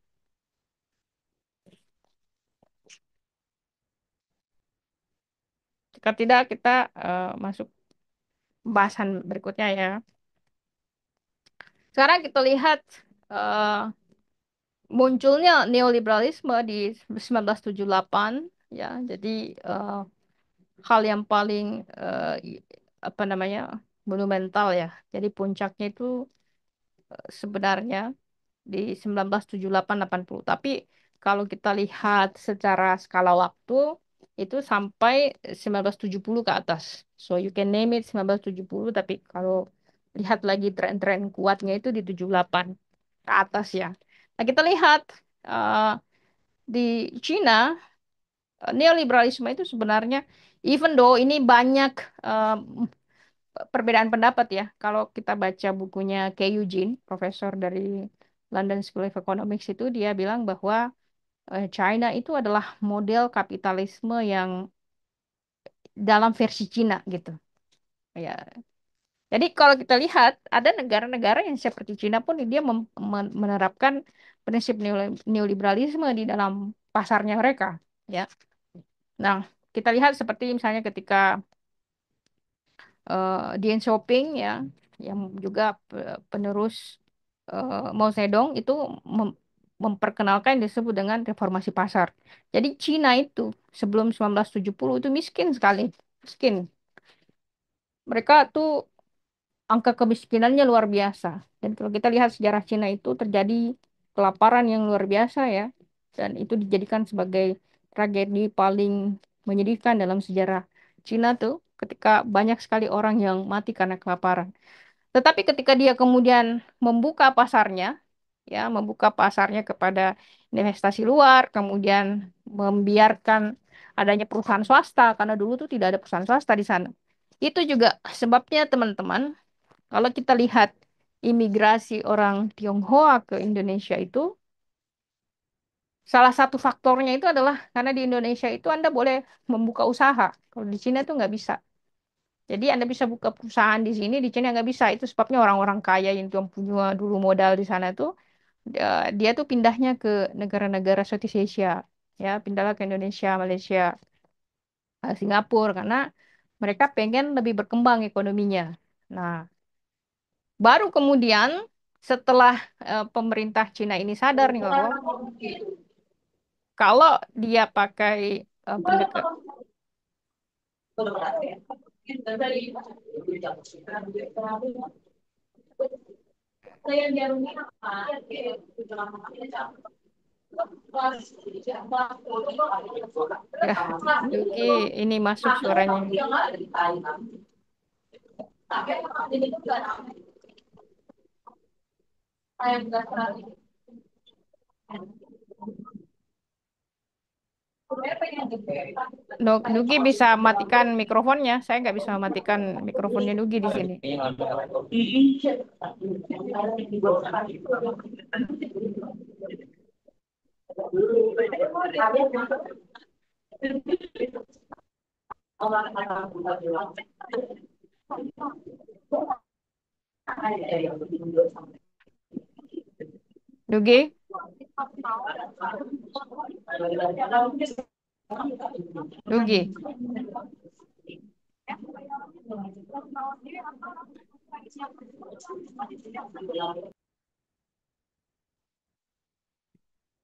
Speaker 1: Jika tidak, kita masuk pembahasan berikutnya ya. Sekarang kita lihat eh, munculnya neoliberalisme di 1978, ya. Jadi eh, hal yang paling apa namanya, monumental ya. Jadi puncaknya itu sebenarnya di 1978-80. Tapi kalau kita lihat secara skala waktu itu sampai 1970 ke atas. So you can name it 1970, tapi kalau lihat lagi tren-tren kuatnya itu di 78 ke atas ya. Nah, kita lihat eh, di Cina neoliberalisme itu sebenarnya, even though ini banyak eh, perbedaan pendapat ya. Kalau kita baca bukunya Kay Eugene, profesor dari London School of Economics, itu dia bilang bahwa China itu adalah model kapitalisme yang dalam versi Cina gitu. Ya. Jadi kalau kita lihat ada negara-negara yang seperti Cina pun dia menerapkan prinsip neoliberalisme di dalam pasarnya mereka, ya. Nah, kita lihat seperti misalnya ketika Deng Xiaoping, ya, yang juga penerus Mao Zedong itu memperkenalkan yang disebut dengan reformasi pasar. Jadi Cina itu sebelum 1970 itu miskin sekali, miskin. Mereka tuh angka kemiskinannya luar biasa. Dan kalau kita lihat sejarah Cina itu terjadi kelaparan yang luar biasa ya. Dan itu dijadikan sebagai tragedi paling menyedihkan dalam sejarah Cina tuh ketika banyak sekali orang yang mati karena kelaparan. Tetapi ketika dia kemudian membuka pasarnya, ya, membuka pasarnya kepada investasi luar, kemudian membiarkan adanya perusahaan swasta, karena dulu tuh tidak ada perusahaan swasta di sana. Itu juga sebabnya, teman-teman, kalau kita lihat imigrasi orang Tionghoa ke Indonesia itu, salah satu faktornya itu adalah karena di Indonesia itu Anda boleh membuka usaha. Kalau di Cina itu nggak bisa. Jadi Anda bisa buka perusahaan di sini, di Cina nggak bisa. Itu sebabnya orang-orang kaya yang tuh punya dulu modal di sana tuh, dia tuh pindahnya ke negara-negara Southeast Asia. Ya, pindahlah ke Indonesia, Malaysia, Singapura, karena mereka pengen lebih berkembang ekonominya. Nah, baru kemudian setelah pemerintah Cina ini sadar nih bahwa kalau dia pakai pendekatan, Ya, Yuki, ini masuk suaranya. Nugi bisa matikan mikrofonnya. Saya nggak bisa matikan mikrofonnya Nugi di sini. Nugi, Nugi,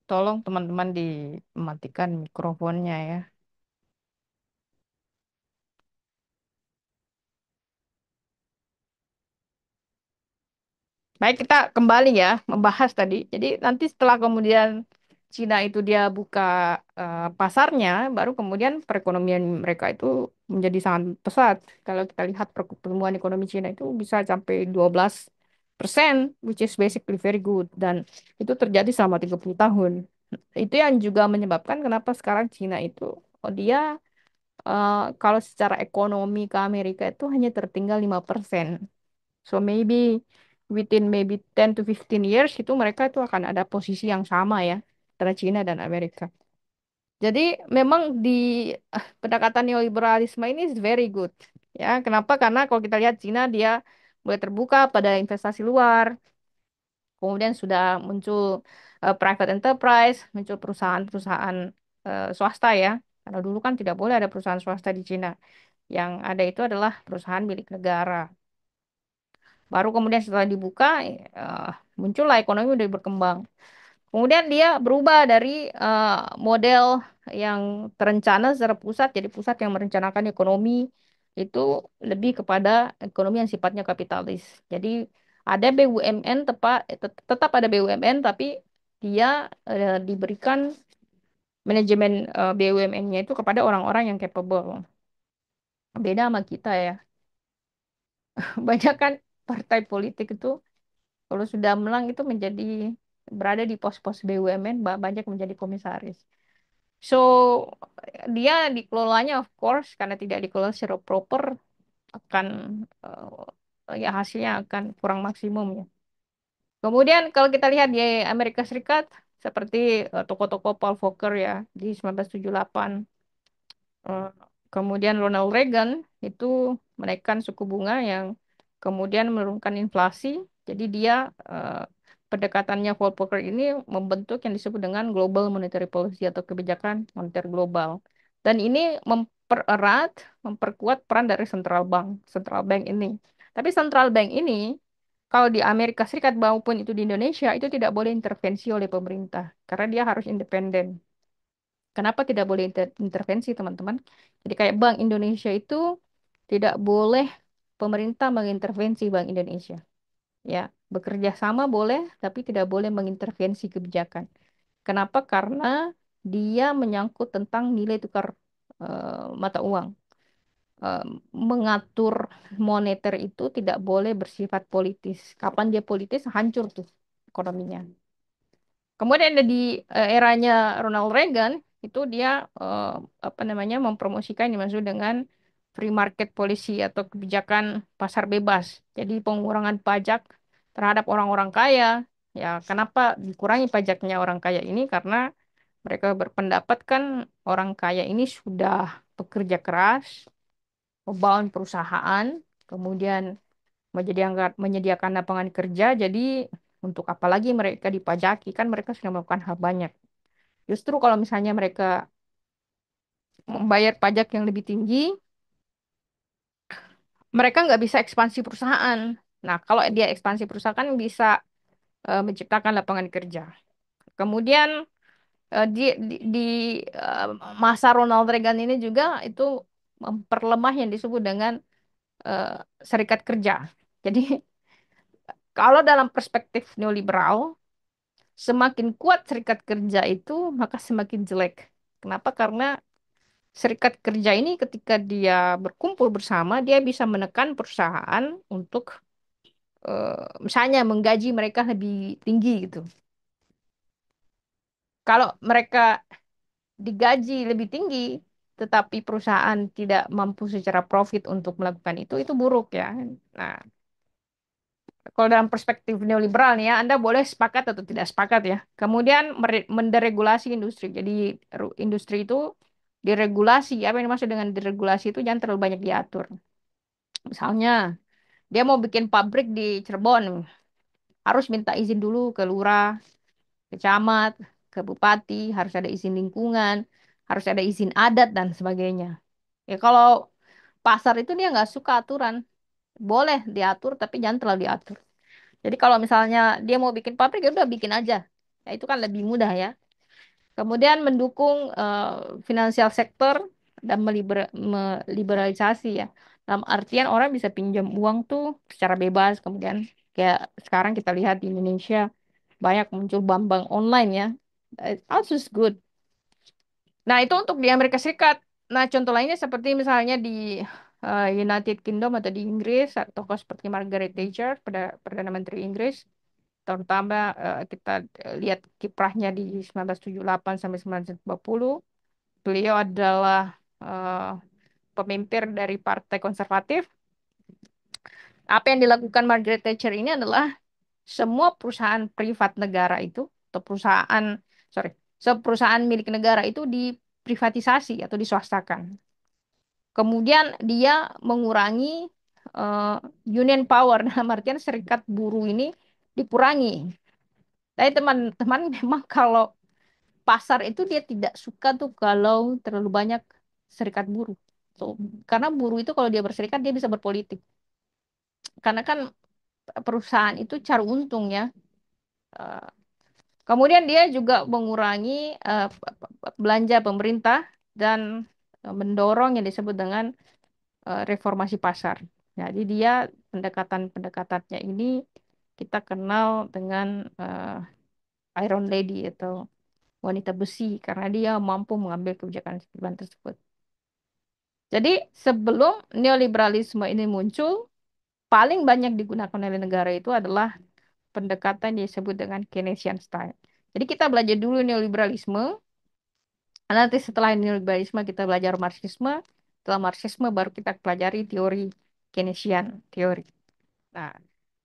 Speaker 1: tolong teman-teman dimatikan mikrofonnya ya. Baik, kita kembali ya membahas tadi. Jadi nanti setelah kemudian Cina itu dia buka pasarnya, baru kemudian perekonomian mereka itu menjadi sangat pesat. Kalau kita lihat pertumbuhan ekonomi Cina itu bisa sampai 12%, which is basically very good. Dan itu terjadi selama 30 tahun. Itu yang juga menyebabkan kenapa sekarang Cina itu, oh dia kalau secara ekonomi ke Amerika itu hanya tertinggal 5%. So maybe within maybe 10 to 15 years itu mereka itu akan ada posisi yang sama ya antara Cina dan Amerika. Jadi memang di pendekatan neoliberalisme ini is very good. Ya, kenapa? Karena kalau kita lihat Cina dia mulai terbuka pada investasi luar, kemudian sudah muncul private enterprise, muncul perusahaan-perusahaan swasta ya. Karena dulu kan tidak boleh ada perusahaan swasta di Cina. Yang ada itu adalah perusahaan milik negara. Baru kemudian setelah dibuka, muncullah ekonomi udah berkembang. Kemudian dia berubah dari model yang terencana secara pusat, jadi pusat yang merencanakan ekonomi itu lebih kepada ekonomi yang sifatnya kapitalis. Jadi ada BUMN, tetap ada BUMN, tapi dia diberikan manajemen BUMN-nya itu kepada orang-orang yang capable. Beda sama kita ya. Banyak kan partai politik itu kalau sudah menang itu menjadi berada di pos-pos BUMN, banyak menjadi komisaris. So, dia dikelolanya of course karena tidak dikelola secara proper akan ya hasilnya akan kurang maksimum ya. Kemudian kalau kita lihat di Amerika Serikat seperti toko-toko Paul Volcker ya di 1978. Eh, Kemudian Ronald Reagan itu menaikkan suku bunga yang kemudian menurunkan inflasi. Jadi dia eh, pendekatannya Paul Volcker ini membentuk yang disebut dengan Global Monetary Policy atau kebijakan moneter global. Dan ini mempererat, memperkuat peran dari central bank ini. Tapi central bank ini kalau di Amerika Serikat maupun itu di Indonesia itu tidak boleh intervensi oleh pemerintah karena dia harus independen. Kenapa tidak boleh intervensi, teman-teman? Jadi kayak Bank Indonesia itu tidak boleh pemerintah mengintervensi Bank Indonesia. Ya, bekerja sama boleh, tapi tidak boleh mengintervensi kebijakan. Kenapa? Karena dia menyangkut tentang nilai tukar mata uang. Eh, Mengatur moneter itu tidak boleh bersifat politis. Kapan dia politis, hancur tuh ekonominya. Kemudian ada di eranya Ronald Reagan itu dia eh, apa namanya mempromosikan yang dimaksud dengan free market policy atau kebijakan pasar bebas. Jadi pengurangan pajak terhadap orang-orang kaya. Ya, kenapa dikurangi pajaknya orang kaya ini? Karena mereka berpendapat kan orang kaya ini sudah bekerja keras, membangun perusahaan, kemudian menyediakan lapangan kerja. Jadi untuk apa lagi mereka dipajaki? Kan mereka sudah melakukan hal banyak. Justru kalau misalnya mereka membayar pajak yang lebih tinggi, mereka nggak bisa ekspansi perusahaan. Nah, kalau dia ekspansi perusahaan kan bisa menciptakan lapangan kerja. Kemudian di eh, masa Ronald Reagan ini juga itu memperlemah yang disebut dengan eh, serikat kerja. Jadi kalau dalam perspektif neoliberal, semakin kuat serikat kerja itu, maka semakin jelek. Kenapa? Karena serikat kerja ini ketika dia berkumpul bersama, dia bisa menekan perusahaan untuk misalnya menggaji mereka lebih tinggi gitu. Kalau mereka digaji lebih tinggi, tetapi perusahaan tidak mampu secara profit untuk melakukan itu buruk ya. Nah, kalau dalam perspektif neoliberal nih ya, Anda boleh sepakat atau tidak sepakat ya. Kemudian menderegulasi industri. Jadi industri itu diregulasi. Apa yang dimaksud dengan diregulasi itu jangan terlalu banyak diatur. Misalnya, dia mau bikin pabrik di Cirebon, harus minta izin dulu ke lurah, ke camat, ke bupati, harus ada izin lingkungan, harus ada izin adat dan sebagainya. Ya kalau pasar itu dia nggak suka aturan, boleh diatur tapi jangan terlalu diatur. Jadi kalau misalnya dia mau bikin pabrik ya udah bikin aja. Ya itu kan lebih mudah ya. Kemudian mendukung finansial sektor dan meliberalisasi ya. Dalam artian orang bisa pinjam uang tuh secara bebas. Kemudian kayak sekarang kita lihat di Indonesia banyak muncul bank-bank online ya. Also is good. Nah, itu untuk di Amerika Serikat. Nah, contoh lainnya seperti misalnya di United Kingdom atau di Inggris, tokoh seperti Margaret Thatcher, Perdana Menteri Inggris, terutama kita lihat kiprahnya di 1978 sampai 1990. Beliau adalah eh, pemimpin dari Partai Konservatif. Apa yang dilakukan Margaret Thatcher ini adalah semua perusahaan privat negara itu, atau sorry, perusahaan milik negara itu diprivatisasi atau diswastakan. Kemudian dia mengurangi eh, union power, dalam artian serikat buruh ini dikurangi. Tapi teman-teman memang kalau pasar itu dia tidak suka tuh kalau terlalu banyak serikat buruh. So, karena buruh itu kalau dia berserikat dia bisa berpolitik. Karena kan perusahaan itu cari untung ya. Eh, Kemudian dia juga mengurangi belanja pemerintah dan mendorong yang disebut dengan reformasi pasar. Jadi dia pendekatan-pendekatannya ini kita kenal dengan Iron Lady atau wanita besi karena dia mampu mengambil kebijakan tersebut. Jadi sebelum neoliberalisme ini muncul, paling banyak digunakan oleh negara itu adalah pendekatan yang disebut dengan Keynesian style. Jadi kita belajar dulu neoliberalisme, nanti setelah neoliberalisme kita belajar Marxisme, setelah Marxisme baru kita pelajari teori Keynesian teori. Nah,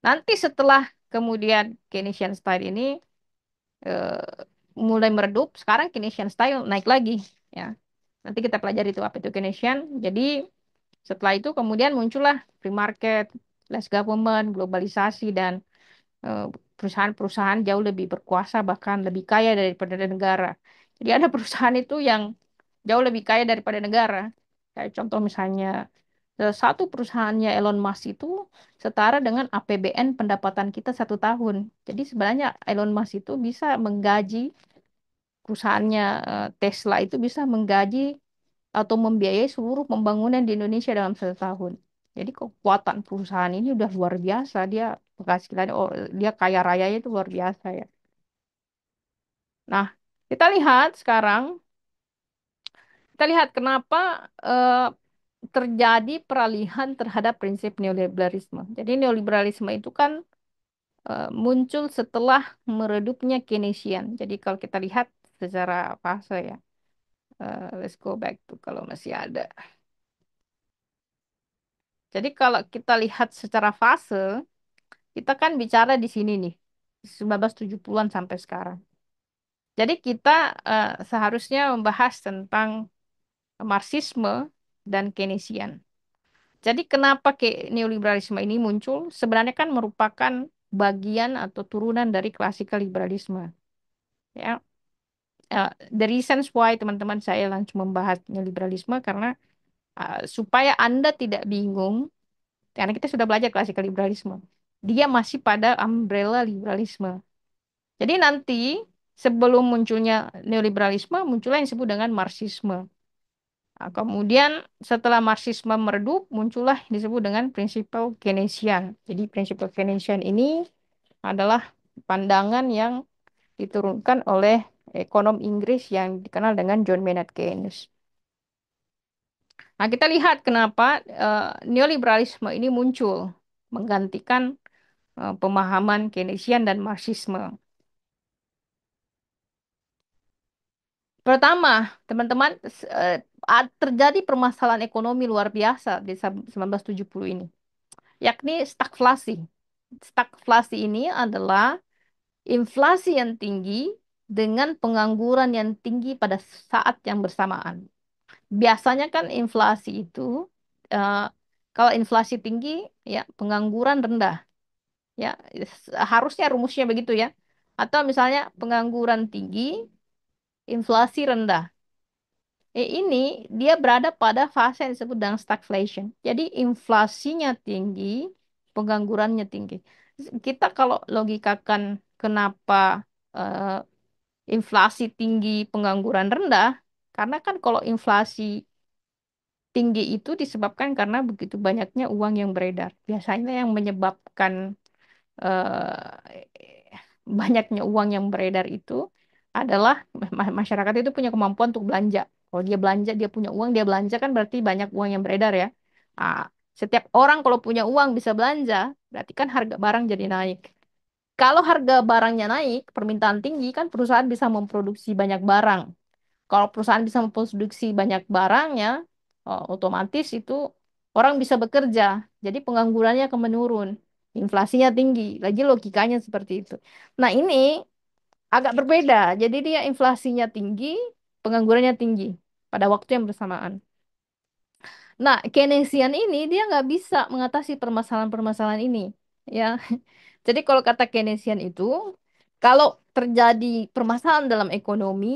Speaker 1: nanti setelah kemudian Keynesian style ini eh, mulai meredup, sekarang Keynesian style naik lagi, ya. Nanti kita pelajari itu apa itu Keynesian. Jadi setelah itu kemudian muncullah free market, less government, globalisasi dan eh, perusahaan-perusahaan jauh lebih berkuasa bahkan lebih kaya daripada negara. Jadi ada perusahaan itu yang jauh lebih kaya daripada negara. Kayak contoh misalnya satu perusahaannya Elon Musk itu setara dengan APBN pendapatan kita 1 tahun. Jadi sebenarnya Elon Musk itu bisa menggaji perusahaannya Tesla itu bisa menggaji atau membiayai seluruh pembangunan di Indonesia dalam 1 tahun. Jadi kekuatan perusahaan ini udah luar biasa. Dia penghasilan, oh, dia kaya rayanya itu luar biasa ya. Nah, kita lihat sekarang, kita lihat kenapa terjadi peralihan terhadap prinsip neoliberalisme. Jadi neoliberalisme itu kan muncul setelah meredupnya Keynesian. Jadi kalau kita lihat secara fase ya, let's go back tuh kalau masih ada. Jadi kalau kita lihat secara fase, kita kan bicara di sini nih, 1970-an sampai sekarang. Jadi kita seharusnya membahas tentang Marxisme dan Keynesian. Jadi kenapa neoliberalisme ini muncul? Sebenarnya kan merupakan bagian atau turunan dari klasikal liberalisme. Ya, the reasons why teman-teman saya langsung membahas neoliberalisme karena supaya Anda tidak bingung, karena kita sudah belajar klasikal liberalisme. Dia masih pada umbrella liberalisme. Jadi nanti sebelum munculnya neoliberalisme, muncullah yang disebut dengan Marxisme. Nah, kemudian setelah Marxisme meredup, muncullah yang disebut dengan prinsipal Keynesian. Jadi prinsipal Keynesian ini adalah pandangan yang diturunkan oleh ekonom Inggris yang dikenal dengan John Maynard Keynes. Nah, kita lihat kenapa neoliberalisme ini muncul menggantikan pemahaman Keynesian dan Marxisme. Pertama, teman-teman, terjadi permasalahan ekonomi luar biasa di 1970 ini, yakni stagflasi. Stagflasi ini adalah inflasi yang tinggi dengan pengangguran yang tinggi pada saat yang bersamaan. Biasanya kan inflasi itu, eh, kalau inflasi tinggi, ya pengangguran rendah. Ya, harusnya rumusnya begitu ya. Atau misalnya pengangguran tinggi, inflasi rendah. Ini dia berada pada fase yang disebut dengan stagflation. Jadi inflasinya tinggi, penganggurannya tinggi. Kita kalau logikakan kenapa eh, inflasi tinggi, pengangguran rendah, karena kan kalau inflasi tinggi itu disebabkan karena begitu banyaknya uang yang beredar. Biasanya yang menyebabkan banyaknya uang yang beredar itu adalah masyarakat itu punya kemampuan untuk belanja. Kalau dia belanja, dia punya uang, dia belanja kan berarti banyak uang yang beredar ya. Ah, setiap orang kalau punya uang bisa belanja, berarti kan harga barang jadi naik. Kalau harga barangnya naik, permintaan tinggi kan perusahaan bisa memproduksi banyak barang. Kalau perusahaan bisa memproduksi banyak barangnya, otomatis itu orang bisa bekerja. Jadi penganggurannya akan menurun. Inflasinya tinggi. Lagi logikanya seperti itu. Nah, ini agak berbeda. Jadi dia inflasinya tinggi, penganggurannya tinggi pada waktu yang bersamaan. Nah, Keynesian ini dia nggak bisa mengatasi permasalahan-permasalahan ini. Ya, jadi kalau kata Keynesian itu, kalau terjadi permasalahan dalam ekonomi,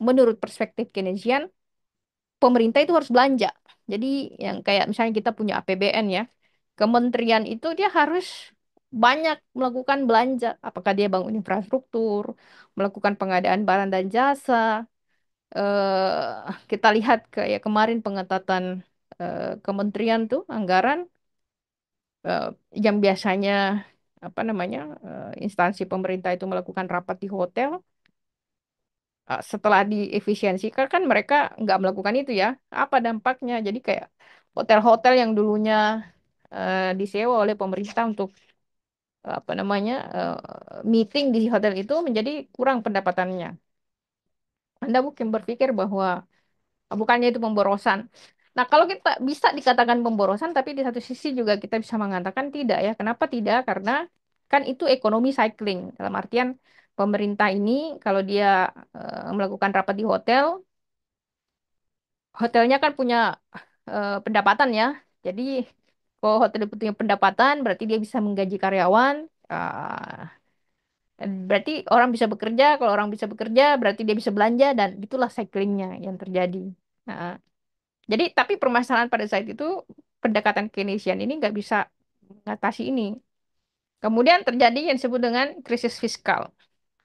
Speaker 1: menurut perspektif Keynesian, pemerintah itu harus belanja. Jadi yang kayak misalnya kita punya APBN ya, kementerian itu dia harus banyak melakukan belanja. Apakah dia bangun infrastruktur, melakukan pengadaan barang dan jasa. Kita lihat kayak kemarin pengetatan kementerian tuh anggaran eh, yang biasanya apa namanya instansi pemerintah itu melakukan rapat di hotel. Setelah diefisiensikan kan mereka nggak melakukan itu ya. Apa dampaknya? Jadi kayak hotel-hotel yang dulunya disewa oleh pemerintah untuk apa namanya meeting di hotel itu menjadi kurang pendapatannya. Anda mungkin berpikir bahwa bukannya itu pemborosan. Nah, kalau kita bisa dikatakan pemborosan, tapi di satu sisi juga kita bisa mengatakan tidak ya. Kenapa tidak? Karena kan itu ekonomi cycling. Dalam artian pemerintah ini kalau dia melakukan rapat di hotel, hotelnya kan punya pendapatan ya. Jadi kalau hotel punya pendapatan berarti dia bisa menggaji karyawan. Berarti orang bisa bekerja. Kalau orang bisa bekerja berarti dia bisa belanja dan itulah cyclingnya yang terjadi. Nah, jadi tapi permasalahan pada saat itu pendekatan Keynesian ini nggak bisa mengatasi ini. Kemudian terjadi yang disebut dengan krisis fiskal.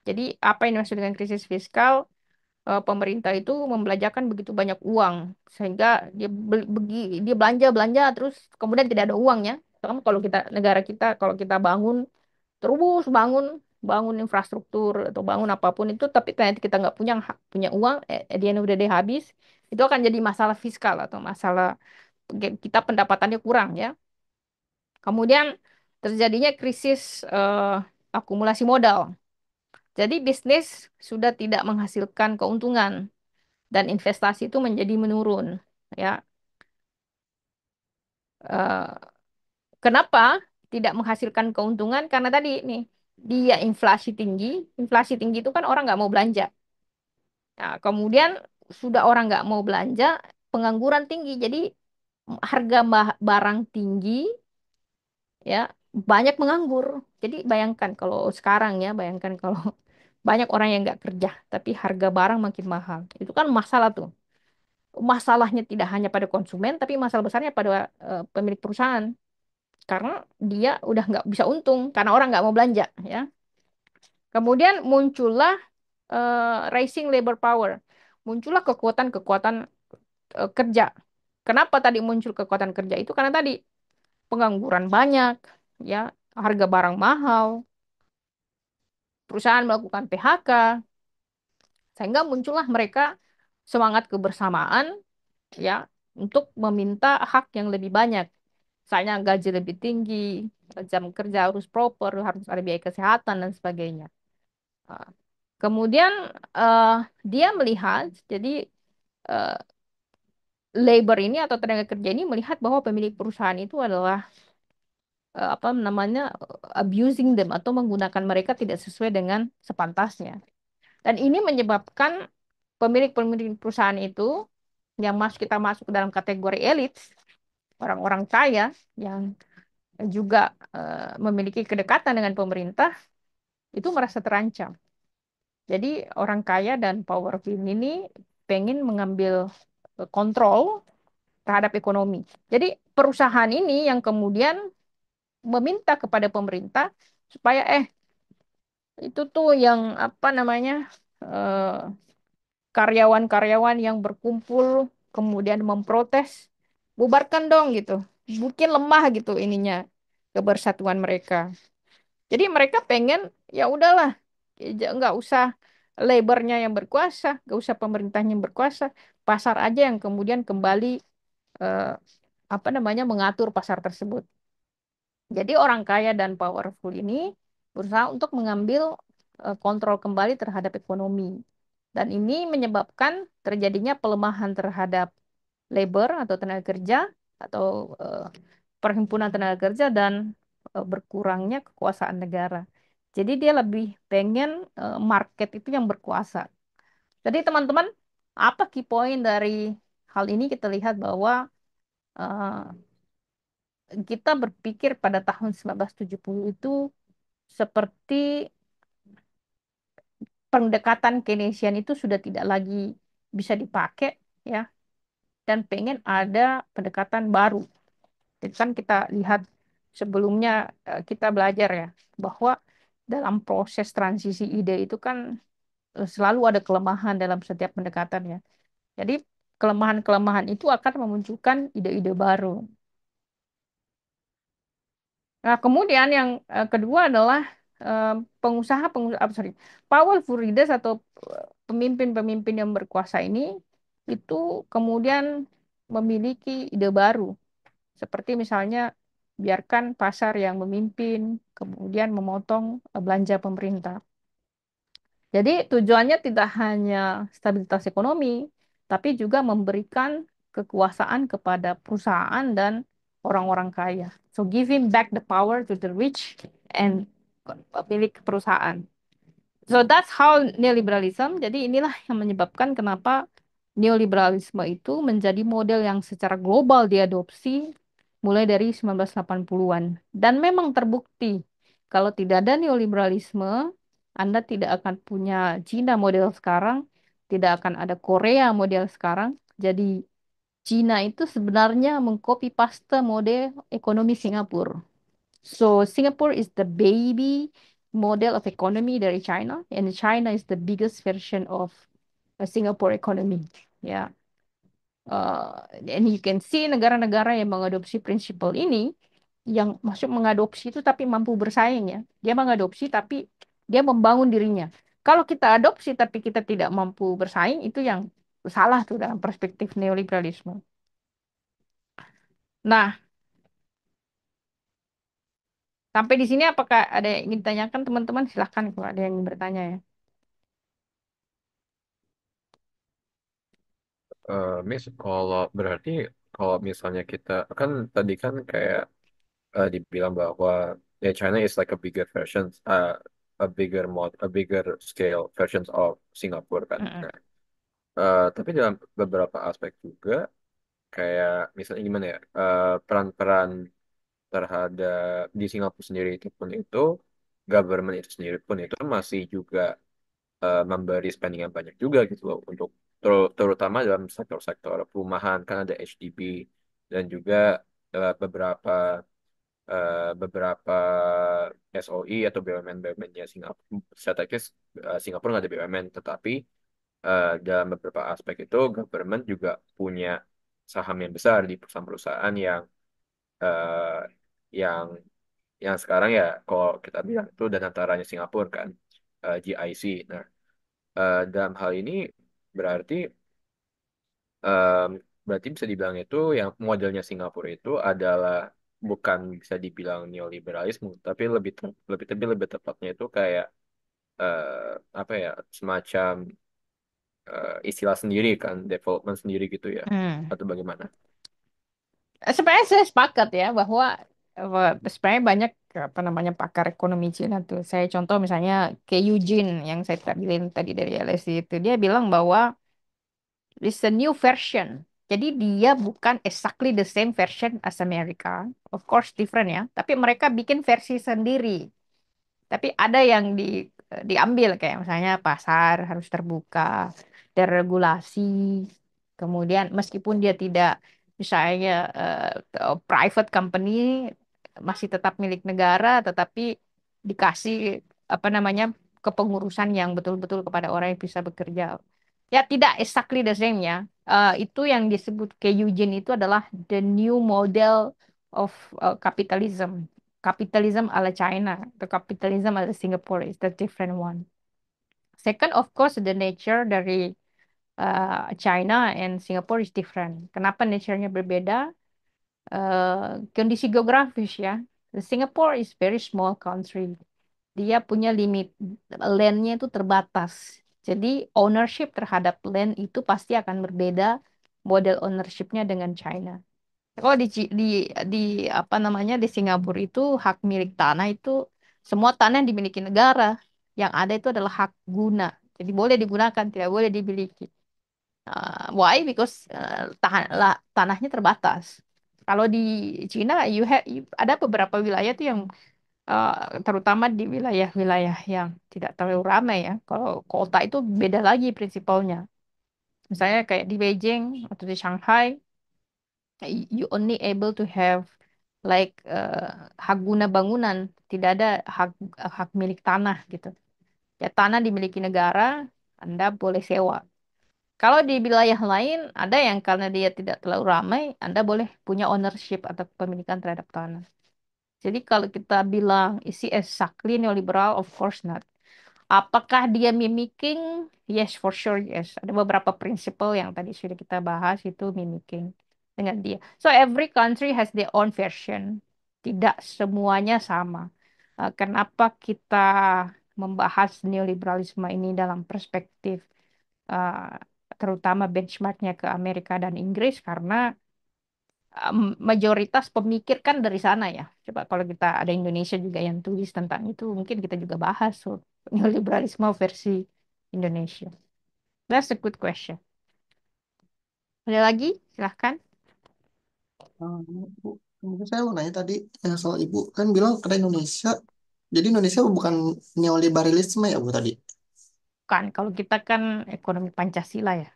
Speaker 1: Jadi apa yang dimaksud dengan krisis fiskal? Pemerintah itu membelanjakan begitu banyak uang sehingga dia belanja belanja terus kemudian tidak ada uangnya. Sama kalau kita negara kita kalau kita bangun terus bangun infrastruktur atau bangun apapun itu tapi ternyata kita nggak punya uang di end of the day habis itu akan jadi masalah fiskal atau masalah kita pendapatannya kurang ya. Kemudian terjadinya krisis akumulasi modal. Jadi bisnis sudah tidak menghasilkan keuntungan dan investasi itu menjadi menurun. Ya, Eh, kenapa tidak menghasilkan keuntungan? Karena tadi nih dia inflasi tinggi. Inflasi tinggi itu kan orang nggak mau belanja. Nah, kemudian sudah orang nggak mau belanja, pengangguran tinggi. Jadi harga barang tinggi, ya banyak menganggur. Jadi bayangkan kalau sekarang ya, bayangkan kalau banyak orang yang nggak kerja, tapi harga barang makin mahal. Itu kan masalah tuh. Masalahnya tidak hanya pada konsumen, tapi masalah besarnya pada pemilik perusahaan. Karena dia udah nggak bisa untung, karena orang nggak mau belanja, ya. Kemudian muncullah rising labor power. Muncullah kekuatan-kekuatan kerja. Kenapa tadi muncul kekuatan kerja itu? Karena tadi pengangguran banyak, ya, harga barang mahal, perusahaan melakukan PHK, sehingga muncullah mereka semangat kebersamaan ya untuk meminta hak yang lebih banyak. Misalnya gaji lebih tinggi, jam kerja harus proper, harus ada biaya kesehatan dan sebagainya. Uh, Kemudian eh, dia melihat, jadi eh, labor ini atau tenaga kerja ini melihat bahwa pemilik perusahaan itu adalah apa namanya abusing them atau menggunakan mereka tidak sesuai dengan sepantasnya. Dan ini menyebabkan pemilik-pemilik perusahaan itu yang kita masuk ke dalam kategori elit, orang-orang kaya yang juga memiliki kedekatan dengan pemerintah itu merasa terancam. Jadi orang kaya dan powerful ini pengen mengambil kontrol terhadap ekonomi. Jadi perusahaan ini yang kemudian meminta kepada pemerintah supaya itu tuh yang apa namanya eh, karyawan-karyawan yang berkumpul kemudian memprotes, bubarkan dong gitu. Mungkin lemah gitu ininya kebersatuan mereka. Jadi mereka pengen ya udahlah, nggak usah labornya yang berkuasa, nggak usah pemerintahnya yang berkuasa, pasar aja yang kemudian kembali eh, apa namanya mengatur pasar tersebut. Jadi orang kaya dan powerful ini berusaha untuk mengambil kontrol kembali terhadap ekonomi. Dan ini menyebabkan terjadinya pelemahan terhadap labor atau tenaga kerja atau eh, perhimpunan tenaga kerja dan berkurangnya kekuasaan negara. Jadi dia lebih pengen market itu yang berkuasa. Jadi teman-teman, apa key point dari hal ini kita lihat bahwa eh, kita berpikir pada tahun 1970 itu seperti pendekatan Keynesian itu sudah tidak lagi bisa dipakai ya dan pengen ada pendekatan baru. Jadi kan kita lihat sebelumnya kita belajar ya bahwa dalam proses transisi ide itu kan selalu ada kelemahan dalam setiap pendekatan ya. Jadi kelemahan-kelemahan itu akan memunculkan ide-ide baru. Nah, kemudian yang kedua adalah eh, pengusaha-pengusaha, sorry, powerful leaders atau pemimpin-pemimpin yang berkuasa ini itu kemudian memiliki ide baru, seperti misalnya biarkan pasar yang memimpin, kemudian memotong belanja pemerintah. Jadi tujuannya tidak hanya stabilitas ekonomi, tapi juga memberikan kekuasaan kepada perusahaan dan orang-orang kaya. So giving back the power to the rich and pemilik perusahaan. So that's how neoliberalism. Jadi inilah yang menyebabkan kenapa neoliberalisme itu menjadi model yang secara global diadopsi mulai dari 1980-an. Dan memang terbukti kalau tidak ada neoliberalisme, Anda tidak akan punya Cina model sekarang, tidak akan ada Korea model sekarang. Jadi Cina itu sebenarnya mengcopy paste mode ekonomi Singapura. So Singapore is the baby model of economy dari China, and China is the biggest version of a Singapore economy. Ya, and you can see negara-negara yang mengadopsi prinsip ini, yang masuk mengadopsi itu tapi mampu bersaing ya. Dia mengadopsi tapi dia membangun dirinya. Kalau kita adopsi tapi kita tidak mampu bersaing, itu yang salah tuh dalam perspektif neoliberalisme. Nah, sampai di sini apakah ada yang ingin ditanyakan teman-teman? Silahkan kalau ada yang ingin bertanya ya.
Speaker 2: Miss, kalau berarti kalau misalnya kita kan tadi kan kayak dibilang bahwa China is like a bigger version, a bigger scale versions of Singapore kan.
Speaker 1: Mm-mm.
Speaker 2: Nah, tapi dalam beberapa aspek juga kayak misalnya gimana ya peran-peran terhadap di Singapura sendiri itu pun itu government itu sendiri pun itu masih juga memberi spending yang banyak juga gitu loh untuk terutama dalam sektor-sektor perumahan kan ada HDB dan juga beberapa beberapa SOE atau BUMN-BUMN-nya Singapura strategis Singapura nggak ada BUMN tetapi dalam beberapa aspek itu government juga punya saham yang besar di perusahaan-perusahaan eh, yang yang sekarang ya kalau kita bilang itu dan antaranya Singapura kan. GIC. Nah, dalam hal ini berarti em, berarti bisa dibilang itu yang modelnya Singapura itu adalah bukan bisa dibilang neoliberalisme, tapi lebih tepatnya itu kayak apa ya, semacam istilah sendiri kan, development sendiri gitu ya,
Speaker 1: Hmm.
Speaker 2: atau bagaimana?
Speaker 1: Sebenarnya saya sepakat ya bahwa sebenarnya banyak apa namanya pakar ekonomi Cina tuh. Saya contoh misalnya ke Eugene yang saya bilang tadi dari LSE itu dia bilang bahwa it's a new version. Jadi dia bukan exactly the same version as America. Of course different ya, tapi mereka bikin versi sendiri. Tapi ada yang diambil kayak misalnya pasar harus terbuka, deregulasi. Kemudian meskipun dia tidak misalnya private company masih tetap milik negara, tetapi dikasih apa namanya kepengurusan yang betul-betul kepada orang yang bisa bekerja. Ya tidak exactly the same ya. Itu yang disebut ke Eugene itu adalah the new model of capitalism. Capitalism ala China, the capitalism ala Singapore is the different one. Second, of course, the nature dari China and Singapore is different. Kenapa nature-nya berbeda? Kondisi geografis ya. Singapore is very small country. Dia punya limit, land-nya itu terbatas. Jadi ownership terhadap land itu pasti akan berbeda model ownership-nya dengan China. Kalau di apa namanya di Singapura itu hak milik tanah itu semua tanah yang dimiliki negara. Yang ada itu adalah hak guna. Jadi boleh digunakan, tidak boleh dimiliki. Why? Because tanahnya terbatas. Kalau di Cina, ada beberapa wilayah tuh yang terutama di wilayah-wilayah yang tidak terlalu ramai ya. Kalau kota itu beda lagi prinsipalnya. Misalnya kayak di Beijing atau di Shanghai, you only able to have like hak guna bangunan, tidak ada hak hak milik tanah gitu. Ya tanah dimiliki negara, Anda boleh sewa. Kalau di wilayah lain ada yang karena dia tidak terlalu ramai, Anda boleh punya ownership atau kepemilikan terhadap tanah. Jadi kalau kita bilang isi exactly neoliberal, of course not. Apakah dia mimicking? Yes, for sure, yes. Ada beberapa prinsipal yang tadi sudah kita bahas itu mimicking dengan dia. So every country has their own version. Tidak semuanya sama. Kenapa kita membahas neoliberalisme ini dalam perspektif uh, terutama benchmarknya ke Amerika dan Inggris karena mayoritas pemikir kan dari sana ya. Coba kalau kita ada Indonesia juga yang tulis tentang itu, mungkin kita juga bahas neoliberalisme versi Indonesia. That's a good question. Ada lagi? Silahkan.
Speaker 3: Bu, mungkin saya mau nanya tadi yang soal Ibu kan bilang kata Indonesia, jadi Indonesia bukan neoliberalisme ya Bu tadi,
Speaker 1: Kan, kalau kita kan ekonomi Pancasila ya.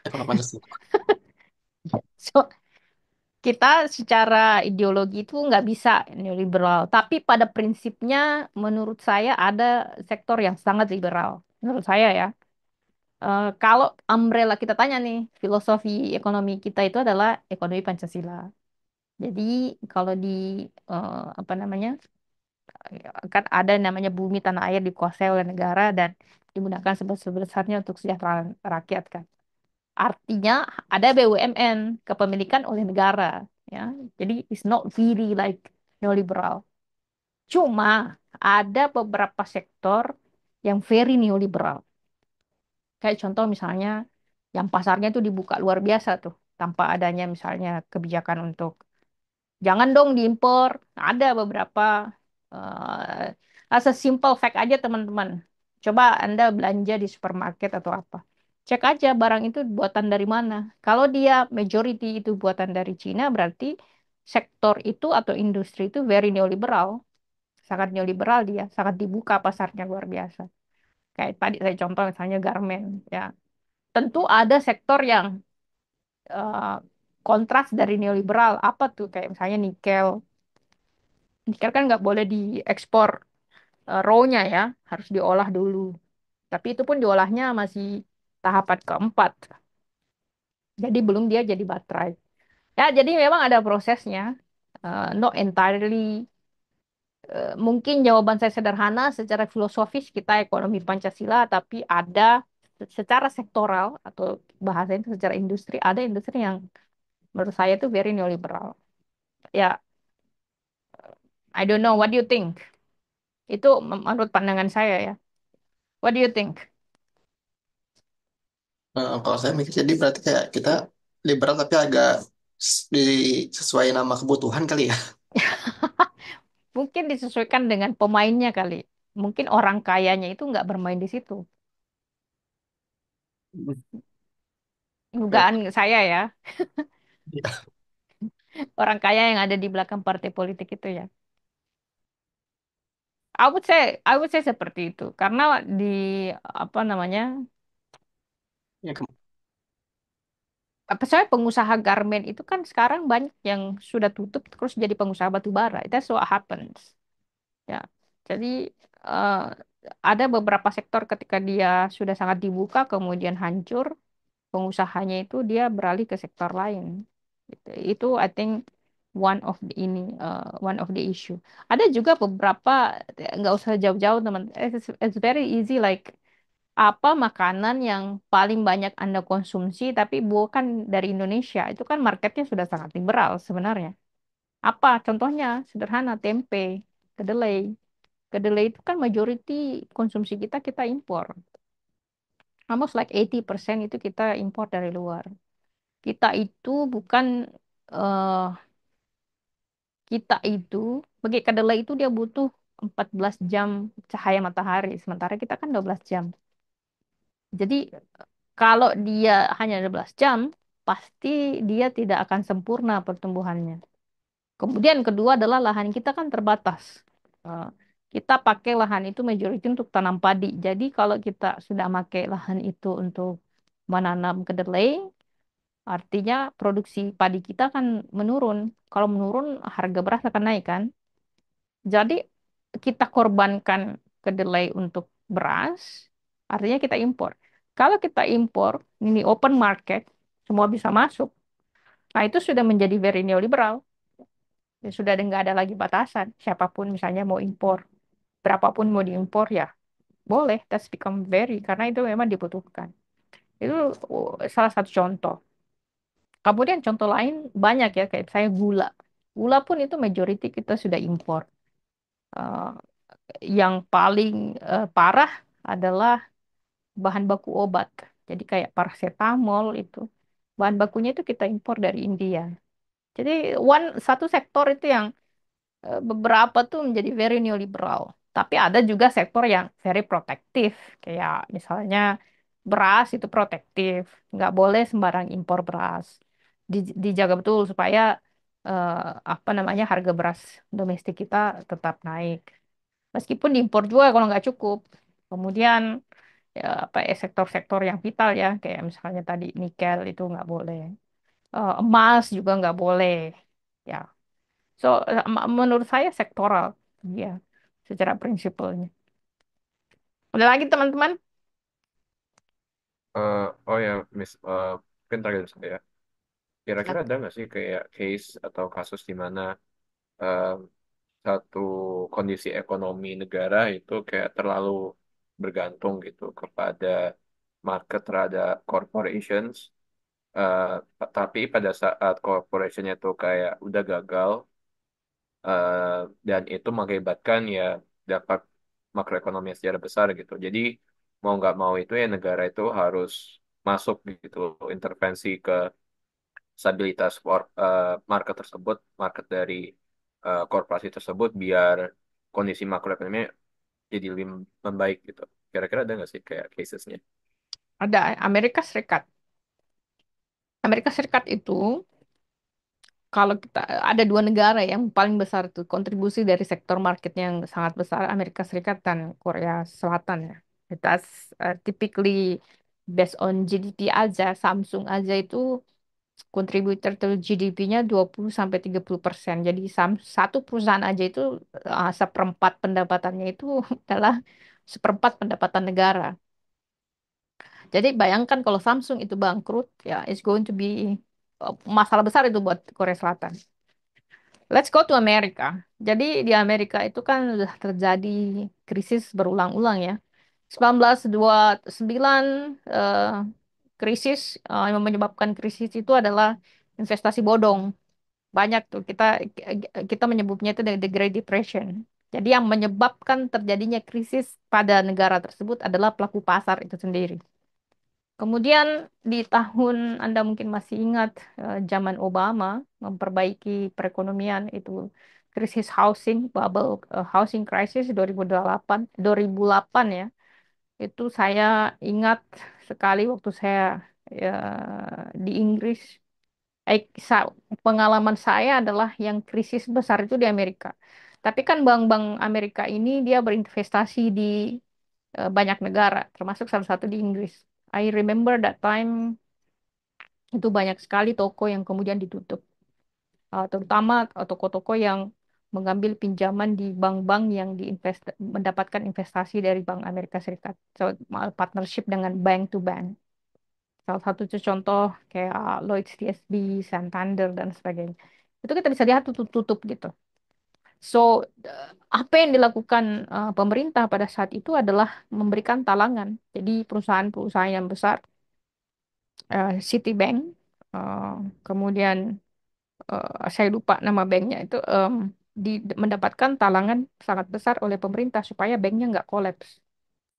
Speaker 3: ekonomi Pancasila.
Speaker 1: So, kita secara ideologi itu nggak bisa neoliberal. Tapi pada prinsipnya, menurut saya ada sektor yang sangat liberal. Menurut saya ya. Kalau umbrella kita tanya nih, filosofi ekonomi kita itu adalah ekonomi Pancasila. Jadi kalau di apa namanya kan ada namanya bumi tanah air dikuasai oleh negara dan digunakan sebesar-besarnya untuk kesejahteraan rakyat kan. Artinya ada BUMN kepemilikan oleh negara ya. Jadi it's not really like neoliberal. Cuma ada beberapa sektor yang very neoliberal. Kayak contoh misalnya yang pasarnya itu dibuka luar biasa tuh tanpa adanya misalnya kebijakan untuk jangan dong diimpor. Ada beberapa as a simple fact aja teman-teman. Coba Anda belanja di supermarket atau apa. Cek aja barang itu buatan dari mana. Kalau dia majority itu buatan dari Cina berarti sektor itu atau industri itu very neoliberal. Sangat neoliberal dia, sangat dibuka pasarnya luar biasa. Kayak tadi saya contoh misalnya garment ya. Tentu ada sektor yang eh, kontras dari neoliberal. Apa tuh? Kayak misalnya nikel. Nikel kan nggak boleh diekspor raw-nya ya, harus diolah dulu. Tapi itu pun diolahnya masih tahapan keempat. Jadi belum dia jadi baterai. Ya, jadi memang ada prosesnya. Not entirely mungkin jawaban saya sederhana, secara filosofis kita ekonomi Pancasila, tapi ada secara sektoral atau bahasanya itu secara industri, ada industri yang menurut saya itu very neoliberal. Ya, I don't know, what do you think? Itu menurut pandangan saya ya. What do you think?
Speaker 3: Kalau saya mikir jadi berarti kayak kita liberal tapi agak sesuai nama kebutuhan kali ya.
Speaker 1: Mungkin disesuaikan dengan pemainnya kali. Mungkin orang kayanya itu nggak bermain di situ.
Speaker 3: Oke.
Speaker 1: Dugaan saya ya,
Speaker 3: Ya,
Speaker 1: orang kaya yang ada di belakang partai politik itu ya. I would say seperti itu. Karena di apa namanya,
Speaker 3: ya,
Speaker 1: apa saya pengusaha garment itu kan sekarang banyak yang sudah tutup terus jadi pengusaha batu bara. That's what happens. Ya, jadi eh, ada beberapa sektor ketika dia sudah sangat dibuka kemudian hancur, pengusahanya itu dia beralih ke sektor lain. Itu I think one of the issue. Ada juga beberapa nggak usah jauh-jauh teman. It's very easy like apa makanan yang paling banyak Anda konsumsi tapi bukan dari Indonesia. Itu kan marketnya sudah sangat liberal sebenarnya. Apa contohnya? Sederhana, tempe, kedelai. Kedelai itu kan majority konsumsi kita kita impor. Almost like 80% itu kita impor dari luar. Kita itu bukan eh kita itu bagi kedelai itu dia butuh 14 jam cahaya matahari, sementara kita kan 12 jam. Jadi kalau dia hanya 12 jam, pasti dia tidak akan sempurna pertumbuhannya. Kemudian kedua adalah lahan kita kan terbatas. Eh, Kita pakai lahan itu majority untuk tanam padi. Jadi kalau kita sudah pakai lahan itu untuk menanam kedelai, artinya produksi padi kita akan menurun. Kalau menurun, harga beras akan naik kan. Jadi kita korbankan kedelai untuk beras, artinya kita impor. Kalau kita impor, ini open market, semua bisa masuk. Nah itu sudah menjadi very neoliberal. Ya, sudah nggak ada lagi batasan. Siapapun misalnya mau impor, berapapun mau diimpor ya boleh. That's become very, karena itu memang dibutuhkan. Itu salah satu contoh. Kemudian contoh lain banyak ya, kayak saya gula. Gula pun itu majority kita sudah impor. Eh, yang paling parah adalah bahan baku obat. Jadi kayak paracetamol itu bahan bakunya itu kita impor dari India. Jadi satu sektor itu yang beberapa tuh menjadi very neoliberal. Tapi ada juga sektor yang very protektif. Kayak misalnya beras itu protektif. Nggak boleh sembarang impor beras. Dijaga betul supaya eh, apa namanya harga beras domestik kita tetap naik. Meskipun diimpor juga kalau nggak cukup. Kemudian ya, apa sektor-sektor yang vital ya, kayak misalnya tadi nikel itu nggak boleh. Emas juga nggak boleh. Ya, so menurut saya sektoral, ya, secara prinsipalnya. Ada lagi teman-teman?
Speaker 2: Oh ya, Miss, mungkin terakhir saya. Kira-kira ada nggak sih kayak case atau kasus di mana eh, satu kondisi ekonomi negara itu kayak terlalu bergantung gitu kepada market terhadap corporations, eh, tapi pada saat corporationnya itu kayak udah gagal, eh, dan itu mengakibatkan ya dapat makroekonomi secara besar gitu. Jadi mau nggak mau itu ya negara itu harus masuk gitu, intervensi ke stabilitas market tersebut, market dari korporasi tersebut biar kondisi makroekonomi jadi lebih membaik gitu. Kira-kira ada nggak sih kayak casesnya?
Speaker 1: Ada Amerika Serikat. Amerika Serikat itu kalau kita ada dua negara yang paling besar tuh kontribusi dari sektor marketnya yang sangat besar, Amerika Serikat dan Korea Selatan ya. That's typically based on GDP aja, Samsung aja itu kontributor to GDP-nya 20 sampai 30%. Jadi satu perusahaan aja itu seperempat pendapatannya itu adalah seperempat pendapatan negara. Jadi bayangkan kalau Samsung itu bangkrut, ya it's going to be masalah besar itu buat Korea Selatan. Let's go to Amerika. Jadi di Amerika itu kan sudah terjadi krisis berulang-ulang ya. 1929 eh, krisis yang menyebabkan krisis itu adalah investasi bodong. Banyak tuh kita menyebutnya itu the Great Depression. Jadi yang menyebabkan terjadinya krisis pada negara tersebut adalah pelaku pasar itu sendiri. Kemudian di tahun Anda mungkin masih ingat zaman Obama memperbaiki perekonomian itu krisis housing bubble housing crisis 2008 2008 ya. Itu saya ingat sekali waktu saya ya, di Inggris. Pengalaman saya adalah yang krisis besar itu di Amerika. Tapi kan bank-bank Amerika ini dia berinvestasi di banyak negara, termasuk salah satu di Inggris. I remember that time itu banyak sekali toko yang kemudian ditutup, terutama toko-toko yang mengambil pinjaman di bank-bank yang mendapatkan investasi dari Bank Amerika Serikat. So, partnership dengan bank to bank. Salah satu itu contoh kayak Lloyds TSB, Santander, dan sebagainya. Itu kita bisa lihat tutup-tutup gitu. So, apa yang dilakukan pemerintah pada saat itu adalah memberikan talangan. Jadi perusahaan-perusahaan yang besar, Citibank, eh, kemudian saya lupa nama banknya itu, mendapatkan talangan sangat besar oleh pemerintah supaya banknya nggak kolaps.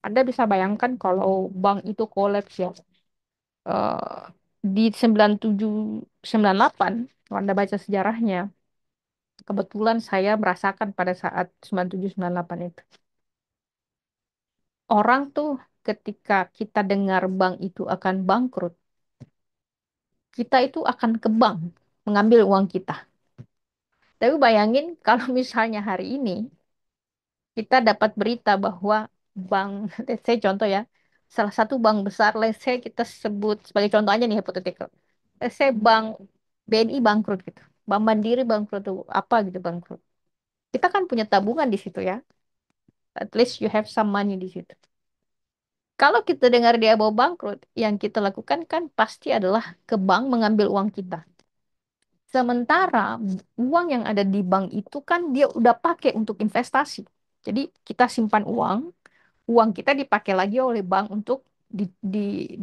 Speaker 1: Anda bisa bayangkan kalau bank itu kolaps ya, eh, di 97 98 kalau Anda baca sejarahnya, kebetulan saya merasakan pada saat 97 98 itu. Orang tuh ketika kita dengar bank itu akan bangkrut, kita itu akan ke bank mengambil uang kita. Tapi bayangin kalau misalnya hari ini kita dapat berita bahwa bank, let's say contoh ya, salah satu bank besar, let's say kita sebut sebagai contoh aja nih hypothetical. Let's say bank BNI bangkrut gitu. Bank Mandiri bangkrut tuh apa gitu bangkrut. Kita kan punya tabungan di situ ya. At least you have some money di situ. Kalau kita dengar dia mau bangkrut, yang kita lakukan kan pasti adalah ke bank mengambil uang kita. Sementara uang yang ada di bank itu kan dia udah pakai untuk investasi. Jadi kita simpan uang, uang kita dipakai lagi oleh bank untuk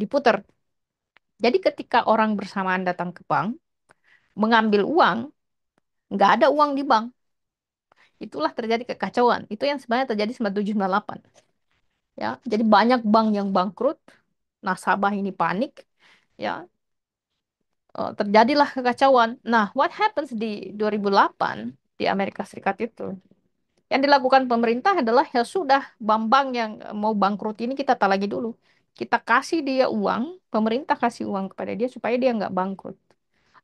Speaker 1: diputar. Jadi ketika orang bersamaan datang ke bank, mengambil uang, nggak ada uang di bank. Itulah terjadi kekacauan. Itu yang sebenarnya terjadi 9798. Ya, jadi banyak bank yang bangkrut, nasabah ini panik, ya, terjadilah kekacauan. Nah, what happens di 2008 di Amerika Serikat itu? Yang dilakukan pemerintah adalah ya sudah, bank-bank yang mau bangkrut ini kita talagi dulu. Kita kasih dia uang, pemerintah kasih uang kepada dia supaya dia nggak bangkrut.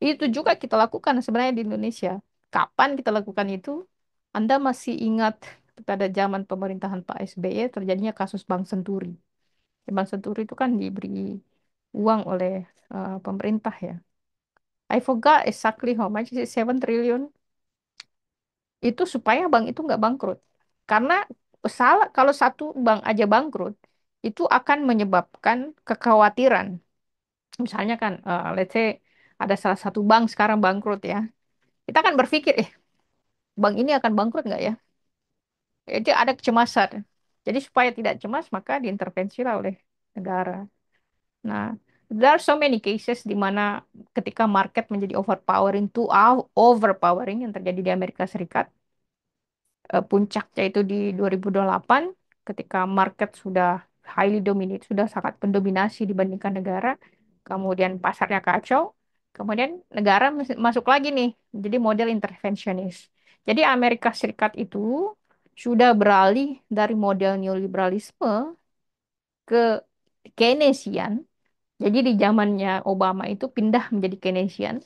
Speaker 1: Itu juga kita lakukan sebenarnya di Indonesia. Kapan kita lakukan itu? Anda masih ingat pada zaman pemerintahan Pak SBY terjadinya kasus Bank Senturi. Bank Senturi itu kan diberi uang oleh pemerintah ya. I forgot exactly how much, is it 7 triliun? Itu supaya bank itu nggak bangkrut. Karena salah kalau satu bank aja bangkrut, itu akan menyebabkan kekhawatiran. Misalnya kan, let's say ada salah satu bank sekarang bangkrut ya. Kita akan berpikir, bank ini akan bangkrut nggak ya? Itu ada kecemasan. Jadi supaya tidak cemas, maka diintervensilah oleh negara. Nah, there are so many cases di mana ketika market menjadi overpowering yang terjadi di Amerika Serikat. Puncaknya itu di 2008 ketika market sudah highly dominate, sudah sangat mendominasi dibandingkan negara, kemudian pasarnya kacau, kemudian negara masuk lagi nih, jadi model interventionis. Jadi Amerika Serikat itu sudah beralih dari model neoliberalisme ke Keynesian. Jadi di zamannya Obama itu pindah menjadi Keynesian.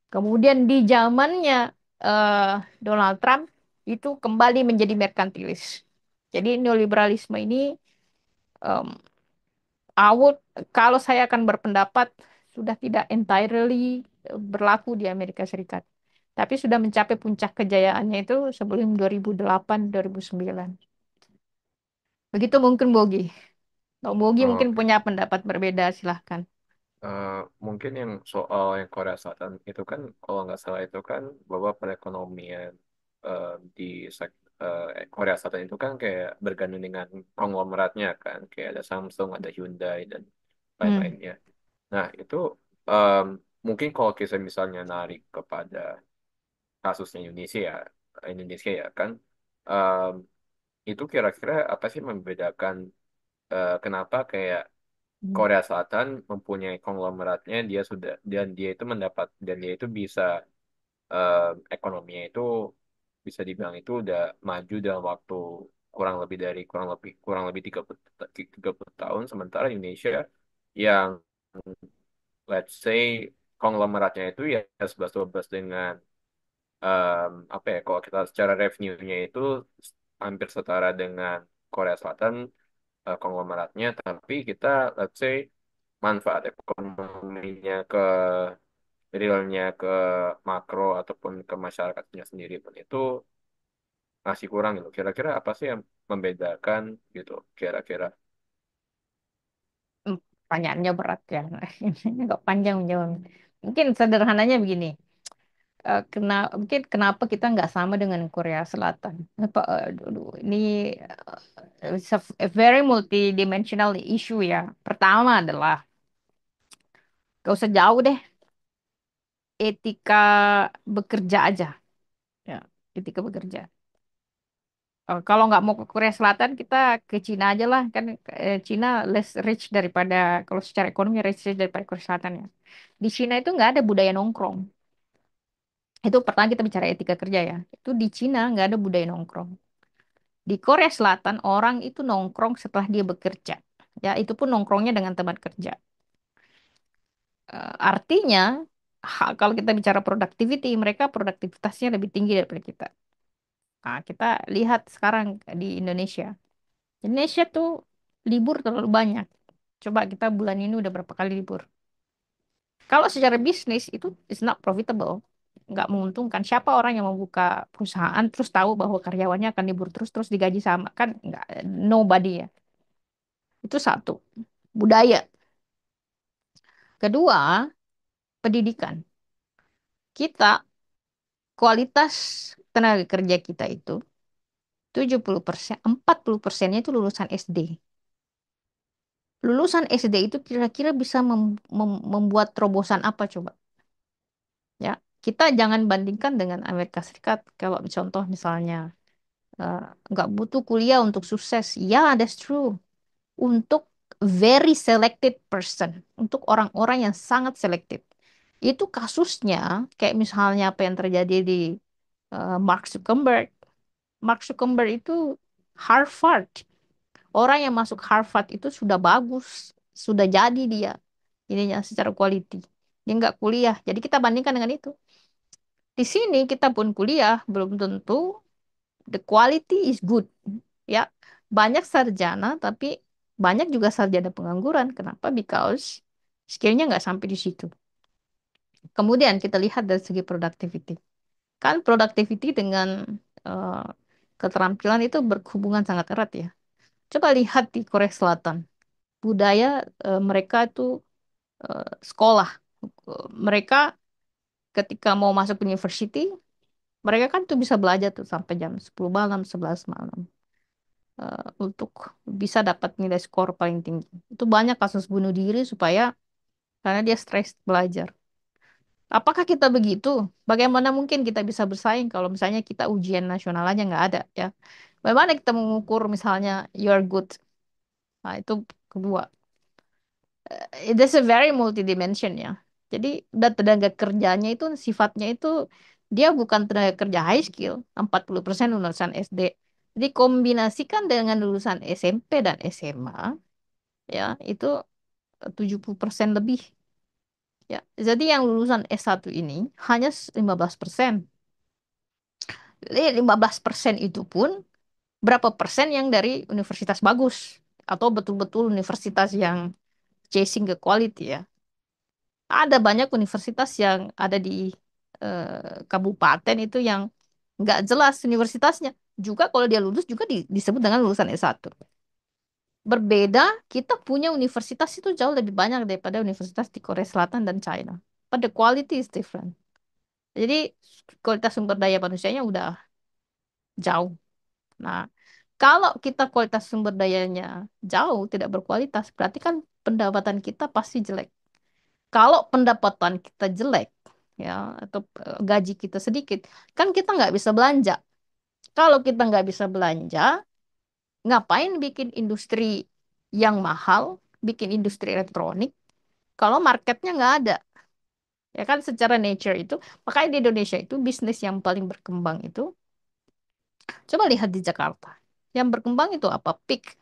Speaker 1: Kemudian di zamannya eh, Donald Trump itu kembali menjadi merkantilis. Jadi neoliberalisme ini, em, out, kalau saya akan berpendapat sudah tidak entirely berlaku di Amerika Serikat. Tapi sudah mencapai puncak kejayaannya itu sebelum 2008, 2009. Begitu mungkin Bogi. Kalau Bogi mungkin
Speaker 2: Oke.
Speaker 1: punya pendapat berbeda, silahkan.
Speaker 2: Eh, mungkin yang soal yang Korea Selatan itu kan kalau nggak salah itu kan bahwa perekonomian di Korea Selatan itu kan kayak bergantung dengan konglomeratnya kan kayak ada Samsung, ada Hyundai dan
Speaker 1: Hmm.
Speaker 2: lain-lainnya. Nah itu em, mungkin kalau kita misalnya narik kepada kasusnya Indonesia ya kan em, itu kira-kira apa sih membedakan kenapa kayak Korea Selatan mempunyai konglomeratnya dia itu dan dia itu bisa ekonominya itu bisa dibilang itu udah maju dalam waktu kurang lebih 30 tahun sementara Indonesia yang let's say konglomeratnya itu ya 11-12 dengan apa ya kalau kita secara revenue-nya itu hampir setara dengan Korea Selatan konglomeratnya tapi kita let's say manfaat ekonominya ke realnya ke makro ataupun ke masyarakatnya sendiri pun itu masih kurang gitu. Kira-kira apa sih yang membedakan gitu kira-kira?
Speaker 1: Pertanyaannya berat ya. Nggak panjang menjawabnya. Mungkin sederhananya begini. Mungkin kenapa kita nggak sama dengan Korea Selatan? Ini it's a very multidimensional issue ya. Pertama adalah gak usah jauh deh, etika bekerja aja. Ya, etika bekerja. Kalau nggak mau ke Korea Selatan, kita ke Cina aja lah. Kan Cina less rich daripada, kalau secara ekonomi rich daripada Korea Selatan ya. Di Cina itu nggak ada budaya nongkrong. Itu pertama kita bicara etika kerja ya. Itu di Cina nggak ada budaya nongkrong. Di Korea Selatan orang itu nongkrong setelah dia bekerja. Ya, itu pun nongkrongnya dengan teman kerja. Artinya, kalau kita bicara productivity, mereka produktivitasnya lebih tinggi daripada kita. Nah, kita lihat sekarang di Indonesia. Indonesia tuh libur terlalu banyak. Coba kita bulan ini udah berapa kali libur. Kalau secara bisnis itu is not profitable. Nggak menguntungkan. Siapa orang yang membuka perusahaan terus tahu bahwa karyawannya akan libur terus digaji sama kan nggak, nobody ya. Itu satu. Budaya. Kedua, pendidikan. Kita kualitas tenaga kerja kita itu 70%, 40%-nya itu lulusan SD. Lulusan SD itu kira-kira bisa membuat terobosan apa coba? Ya, kita jangan bandingkan dengan Amerika Serikat. Kalau contoh misalnya eh, nggak butuh kuliah untuk sukses. Ya, that's true. Untuk very selected person, untuk orang-orang yang sangat selected. Itu kasusnya kayak misalnya apa yang terjadi di Mark Zuckerberg. Mark Zuckerberg itu Harvard. Orang yang masuk Harvard itu sudah bagus, sudah jadi dia ininya secara quality. Dia nggak kuliah. Jadi kita bandingkan dengan itu. Di sini kita pun kuliah belum tentu the quality is good. Ya, banyak sarjana tapi banyak juga sarjana pengangguran. Kenapa? Because skillnya nggak sampai di situ. Kemudian kita lihat dari segi productivity. Kan productivity dengan eh, keterampilan itu berhubungan sangat erat ya. Coba lihat di Korea Selatan. Budaya mereka itu sekolah. Mereka ketika mau masuk university, mereka kan tuh bisa belajar tuh sampai jam 10 malam, 11 malam. Untuk bisa dapat nilai skor paling tinggi. Itu banyak kasus bunuh diri karena dia stres belajar. Apakah kita begitu? Bagaimana mungkin kita bisa bersaing kalau misalnya kita ujian nasional aja nggak ada ya? Bagaimana kita mengukur misalnya you're good? Nah, itu kedua. It is a very multidimension ya. Jadi dan tenaga kerjanya itu sifatnya itu dia bukan tenaga kerja high skill, 40% lulusan SD. Dikombinasikan dengan lulusan SMP dan SMA, ya, itu 70% lebih. Ya, jadi yang lulusan S1 ini hanya 15%. Jadi 15% itu pun berapa persen yang dari universitas bagus atau betul-betul universitas yang chasing ke quality ya. Ada banyak universitas yang ada di kabupaten itu yang nggak jelas universitasnya. Juga kalau dia lulus juga disebut dengan lulusan S1. Berbeda, kita punya universitas itu jauh lebih banyak daripada universitas di Korea Selatan dan China. But the quality is different. Jadi kualitas sumber daya manusianya udah jauh. Nah, kalau kita kualitas sumber dayanya jauh, tidak berkualitas, berarti kan pendapatan kita pasti jelek. Kalau pendapatan kita jelek, ya, atau gaji kita sedikit, kan kita nggak bisa belanja. Kalau kita nggak bisa belanja, ngapain bikin industri yang mahal, bikin industri elektronik, kalau marketnya nggak ada? Ya kan secara nature itu, makanya di Indonesia itu bisnis yang paling berkembang itu, coba lihat di Jakarta. Yang berkembang itu apa? Peak.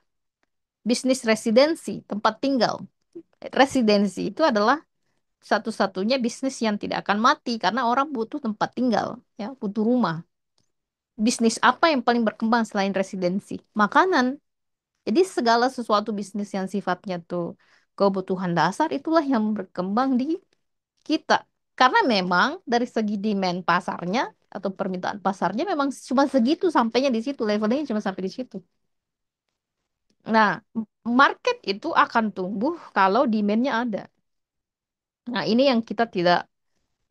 Speaker 1: Bisnis residensi, tempat tinggal. Residensi itu adalah satu-satunya bisnis yang tidak akan mati karena orang butuh tempat tinggal, ya, butuh rumah. Bisnis apa yang paling berkembang selain residensi? Makanan. Jadi segala sesuatu bisnis yang sifatnya tuh kebutuhan dasar itulah yang berkembang di kita. Karena memang dari segi demand pasarnya atau permintaan pasarnya memang cuma segitu sampainya di situ, levelnya cuma sampai di situ. Nah, market itu akan tumbuh kalau demand-nya ada. Nah, ini yang kita tidak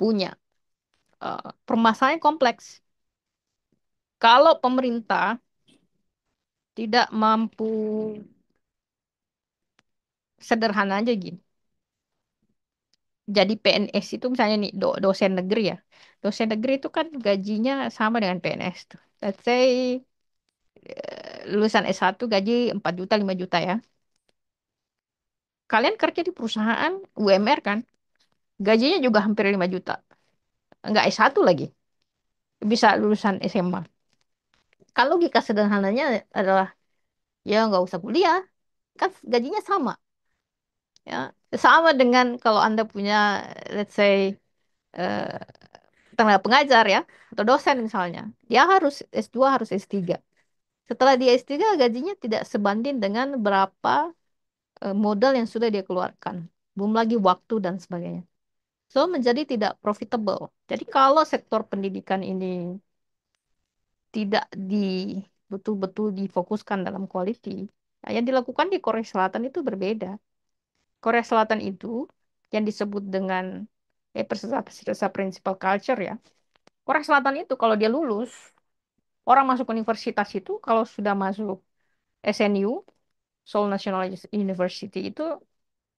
Speaker 1: punya. Permasalahan kompleks. Kalau pemerintah tidak mampu, sederhana aja gini. Jadi PNS itu misalnya nih dosen negeri ya. Dosen negeri itu kan gajinya sama dengan PNS tuh. Let's say lulusan S1 gaji 4 juta, 5 juta ya. Kalian kerja di perusahaan UMR kan, gajinya juga hampir 5 juta. Enggak S1 lagi, bisa lulusan SMA. Kalau logika sederhananya adalah ya nggak usah kuliah, kan gajinya sama. Ya, sama dengan kalau Anda punya, let's say, eh, tenaga pengajar ya, atau dosen misalnya. Dia harus S2, harus S3. Setelah dia S3, gajinya tidak sebanding dengan berapa modal yang sudah dia keluarkan. Belum lagi waktu dan sebagainya. So, menjadi tidak profitable. Jadi kalau sektor pendidikan ini tidak betul-betul difokuskan dalam quality, nah, yang dilakukan di Korea Selatan itu berbeda. Korea Selatan itu yang disebut dengan Persesa Principal Culture ya. Korea Selatan itu kalau dia lulus, orang masuk universitas itu kalau sudah masuk SNU, Seoul National University itu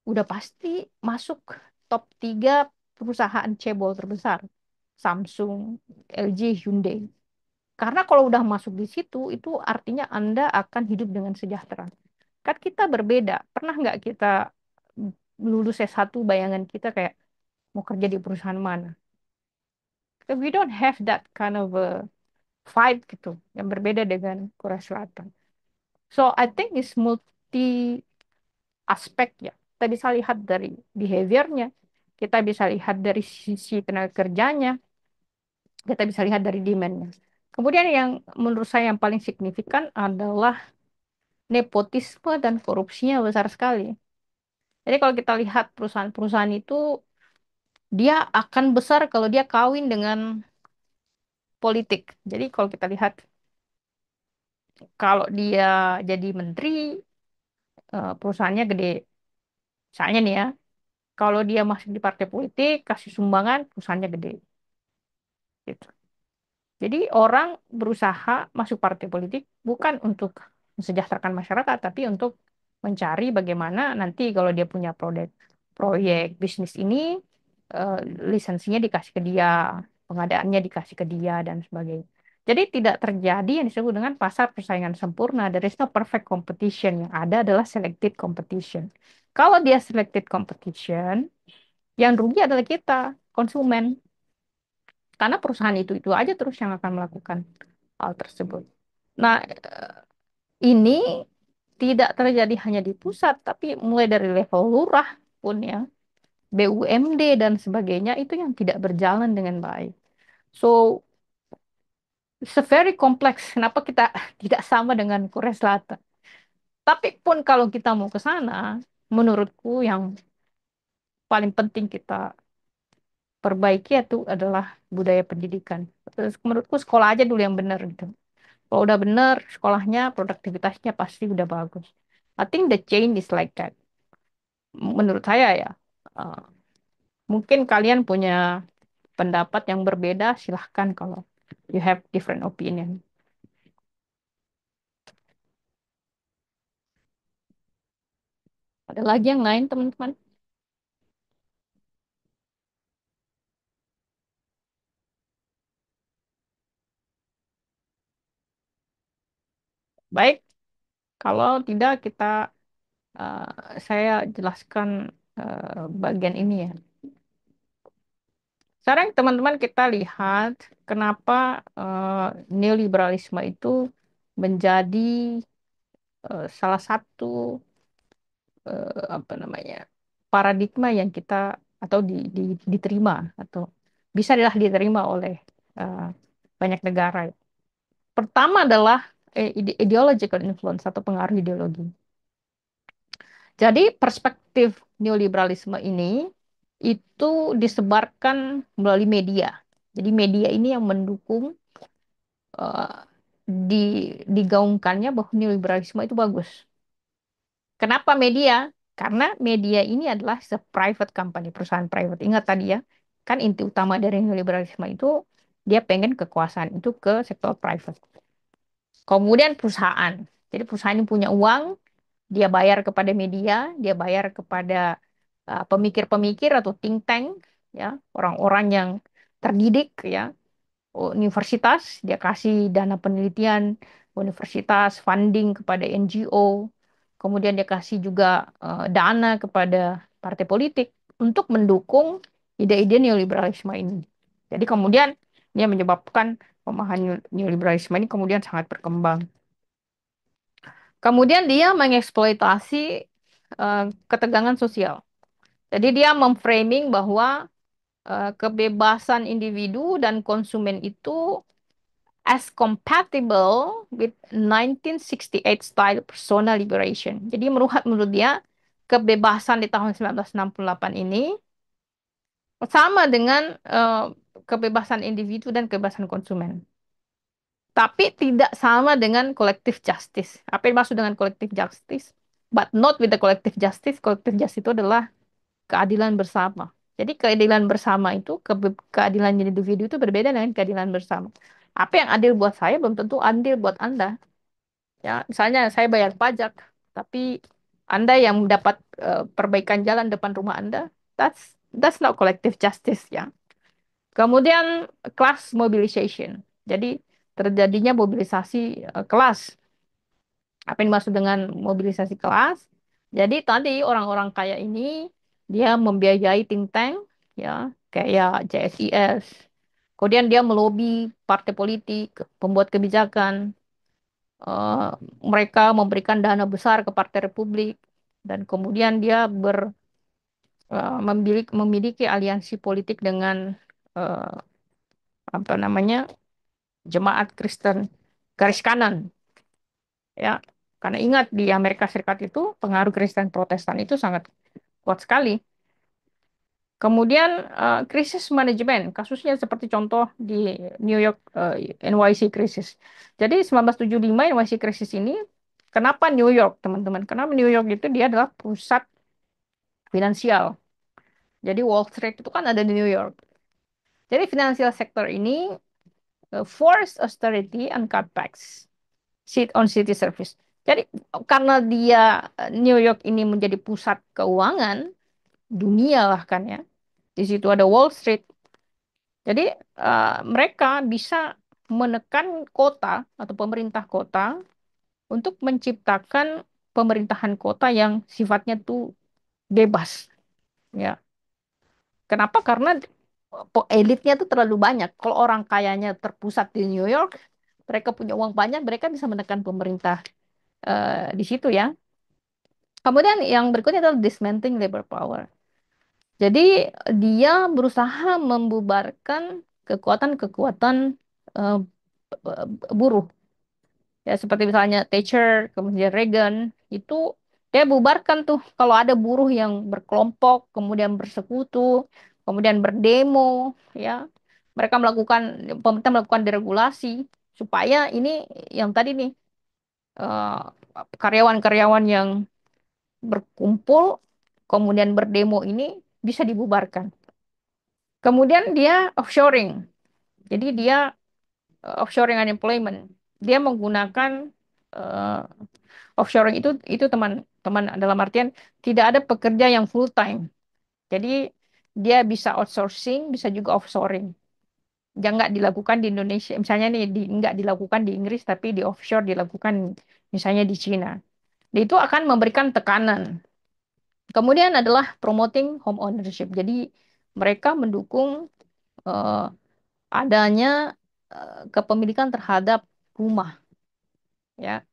Speaker 1: udah pasti masuk top 3 perusahaan cebol terbesar. Samsung, LG, Hyundai. Karena kalau udah masuk di situ, itu artinya Anda akan hidup dengan sejahtera. Kan kita berbeda. Pernah nggak kita lulus S1, bayangan kita kayak mau kerja di perusahaan mana? We don't have that kind of a vibe gitu, yang berbeda dengan Korea Selatan. So I think it's multi aspek ya. Kita bisa lihat dari behaviornya, kita bisa lihat dari sisi tenaga kerjanya, kita bisa lihat dari demandnya. Kemudian yang menurut saya yang paling signifikan adalah nepotisme dan korupsinya besar sekali. Jadi kalau kita lihat perusahaan-perusahaan itu, dia akan besar kalau dia kawin dengan politik. Jadi kalau kita lihat, kalau dia jadi menteri, perusahaannya gede. Misalnya nih ya, kalau dia masuk di partai politik, kasih sumbangan, perusahaannya gede. Gitu. Jadi orang berusaha masuk partai politik bukan untuk mensejahterakan masyarakat, tapi untuk mencari bagaimana nanti kalau dia punya proyek bisnis ini, eh, lisensinya dikasih ke dia, pengadaannya dikasih ke dia, dan sebagainya. Jadi tidak terjadi yang disebut dengan pasar persaingan sempurna. There is no perfect competition. Yang ada adalah selected competition. Kalau dia selected competition, yang rugi adalah kita, konsumen. Karena perusahaan itu aja terus yang akan melakukan hal tersebut. Nah, ini tidak terjadi hanya di pusat, tapi mulai dari level lurah pun ya, BUMD dan sebagainya itu yang tidak berjalan dengan baik. So, it's a very complex. Kenapa kita tidak sama dengan Korea Selatan? Tapi pun kalau kita mau ke sana, menurutku yang paling penting kita perbaiki itu adalah budaya pendidikan. Terus menurutku sekolah aja dulu yang benar gitu. Kalau udah benar sekolahnya, produktivitasnya pasti udah bagus. I think the change is like that. Menurut saya ya. Uh, Mungkin kalian punya pendapat yang berbeda, silahkan kalau you have different opinion. Ada lagi yang lain, teman-teman? Baik, kalau tidak kita saya jelaskan bagian ini ya. Sekarang teman-teman kita lihat kenapa neoliberalisme itu menjadi salah satu apa namanya paradigma yang kita atau diterima atau bisa diterima oleh eh, banyak negara. Pertama adalah ideological influence atau pengaruh ideologi. Jadi perspektif neoliberalisme ini itu disebarkan melalui media. Jadi media ini yang mendukung eh, digaungkannya bahwa neoliberalisme itu bagus. Kenapa media? Karena media ini adalah private company, perusahaan private. Ingat tadi ya, kan inti utama dari neoliberalisme itu dia pengen kekuasaan itu ke sektor private. Kemudian perusahaan. Jadi perusahaan ini punya uang, dia bayar kepada media, dia bayar kepada pemikir-pemikir atau think tank, ya, orang-orang yang terdidik, ya, universitas, dia kasih dana penelitian, universitas funding kepada NGO, kemudian dia kasih juga dana kepada partai politik untuk mendukung ide-ide neoliberalisme ini. Jadi kemudian dia menyebabkan pemahaman neoliberalisme ini kemudian sangat berkembang. Kemudian dia mengeksploitasi ketegangan sosial. Jadi dia memframing bahwa kebebasan individu dan konsumen itu as compatible with 1968 style personal liberation. Jadi menurut dia kebebasan di tahun 1968 ini sama dengan kebebasan individu dan kebebasan konsumen. Tapi tidak sama dengan collective justice. Apa yang dimaksud dengan collective justice? But not with the collective justice. Collective justice itu adalah keadilan bersama. Jadi keadilan bersama itu, keadilan individu itu berbeda dengan keadilan bersama. Apa yang adil buat saya belum tentu adil buat Anda. Ya, misalnya saya bayar pajak, tapi Anda yang mendapat perbaikan jalan depan rumah Anda, that's not collective justice ya. Kemudian class mobilization. Jadi terjadinya mobilisasi kelas. Apa yang dimaksud dengan mobilisasi kelas? Jadi tadi orang-orang kaya ini dia membiayai think tank ya kayak CSIS. Kemudian dia melobi partai politik, pembuat kebijakan. Eh, Mereka memberikan dana besar ke Partai Republik dan kemudian dia memiliki aliansi politik dengan eh, apa namanya jemaat Kristen garis kanan ya. Karena ingat di Amerika Serikat itu pengaruh Kristen Protestan itu sangat kuat sekali. Kemudian krisis manajemen, kasusnya seperti contoh di New York NYC krisis. Jadi 1975 NYC krisis ini, kenapa New York teman-teman? Karena New York itu dia adalah pusat finansial. Jadi Wall Street itu kan ada di New York. Jadi financial sector ini force austerity and cutbacks on city service. Jadi karena dia New York ini menjadi pusat keuangan dunia lah kan ya. Di situ ada Wall Street. Jadi mereka bisa menekan kota atau pemerintah kota untuk menciptakan pemerintahan kota yang sifatnya tuh bebas. Ya, kenapa? Karena elitnya tuh terlalu banyak. Kalau orang kayanya terpusat di New York, mereka punya uang banyak, mereka bisa menekan pemerintah di situ ya. Kemudian yang berikutnya adalah dismantling labor power. Jadi dia berusaha membubarkan kekuatan-kekuatan eh, buruh. Ya seperti misalnya Thatcher, kemudian Reagan, itu dia bubarkan tuh kalau ada buruh yang berkelompok, kemudian bersekutu, kemudian berdemo, ya. Mereka pemerintah melakukan deregulasi supaya ini yang tadi nih karyawan-karyawan yang berkumpul kemudian berdemo ini bisa dibubarkan. Kemudian dia offshoring. Jadi dia offshoring unemployment. Dia menggunakan eh, offshoring itu teman-teman dalam artian tidak ada pekerja yang full time. Jadi dia bisa outsourcing, bisa juga offshoring. Yang nggak dilakukan di Indonesia, misalnya nih nggak dilakukan di Inggris, tapi di offshore dilakukan misalnya di Cina. Itu akan memberikan tekanan. Kemudian adalah promoting home ownership. Jadi mereka mendukung eh, adanya kepemilikan terhadap rumah, ya.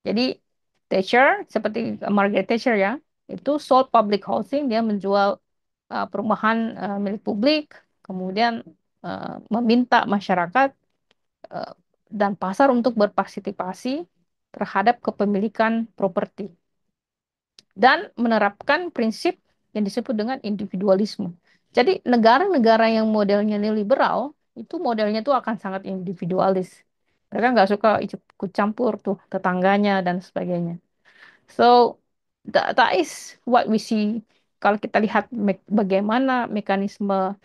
Speaker 1: Jadi Thatcher seperti Margaret Thatcher ya, itu sold public housing, dia menjual perumahan milik publik, kemudian meminta masyarakat eh, dan pasar untuk berpartisipasi terhadap kepemilikan properti dan menerapkan prinsip yang disebut dengan individualisme. Jadi negara-negara yang modelnya neoliberal itu modelnya tuh akan sangat individualis. Mereka nggak suka ikut campur tuh tetangganya dan sebagainya. So that is what we see. Kalau kita lihat bagaimana mekanisme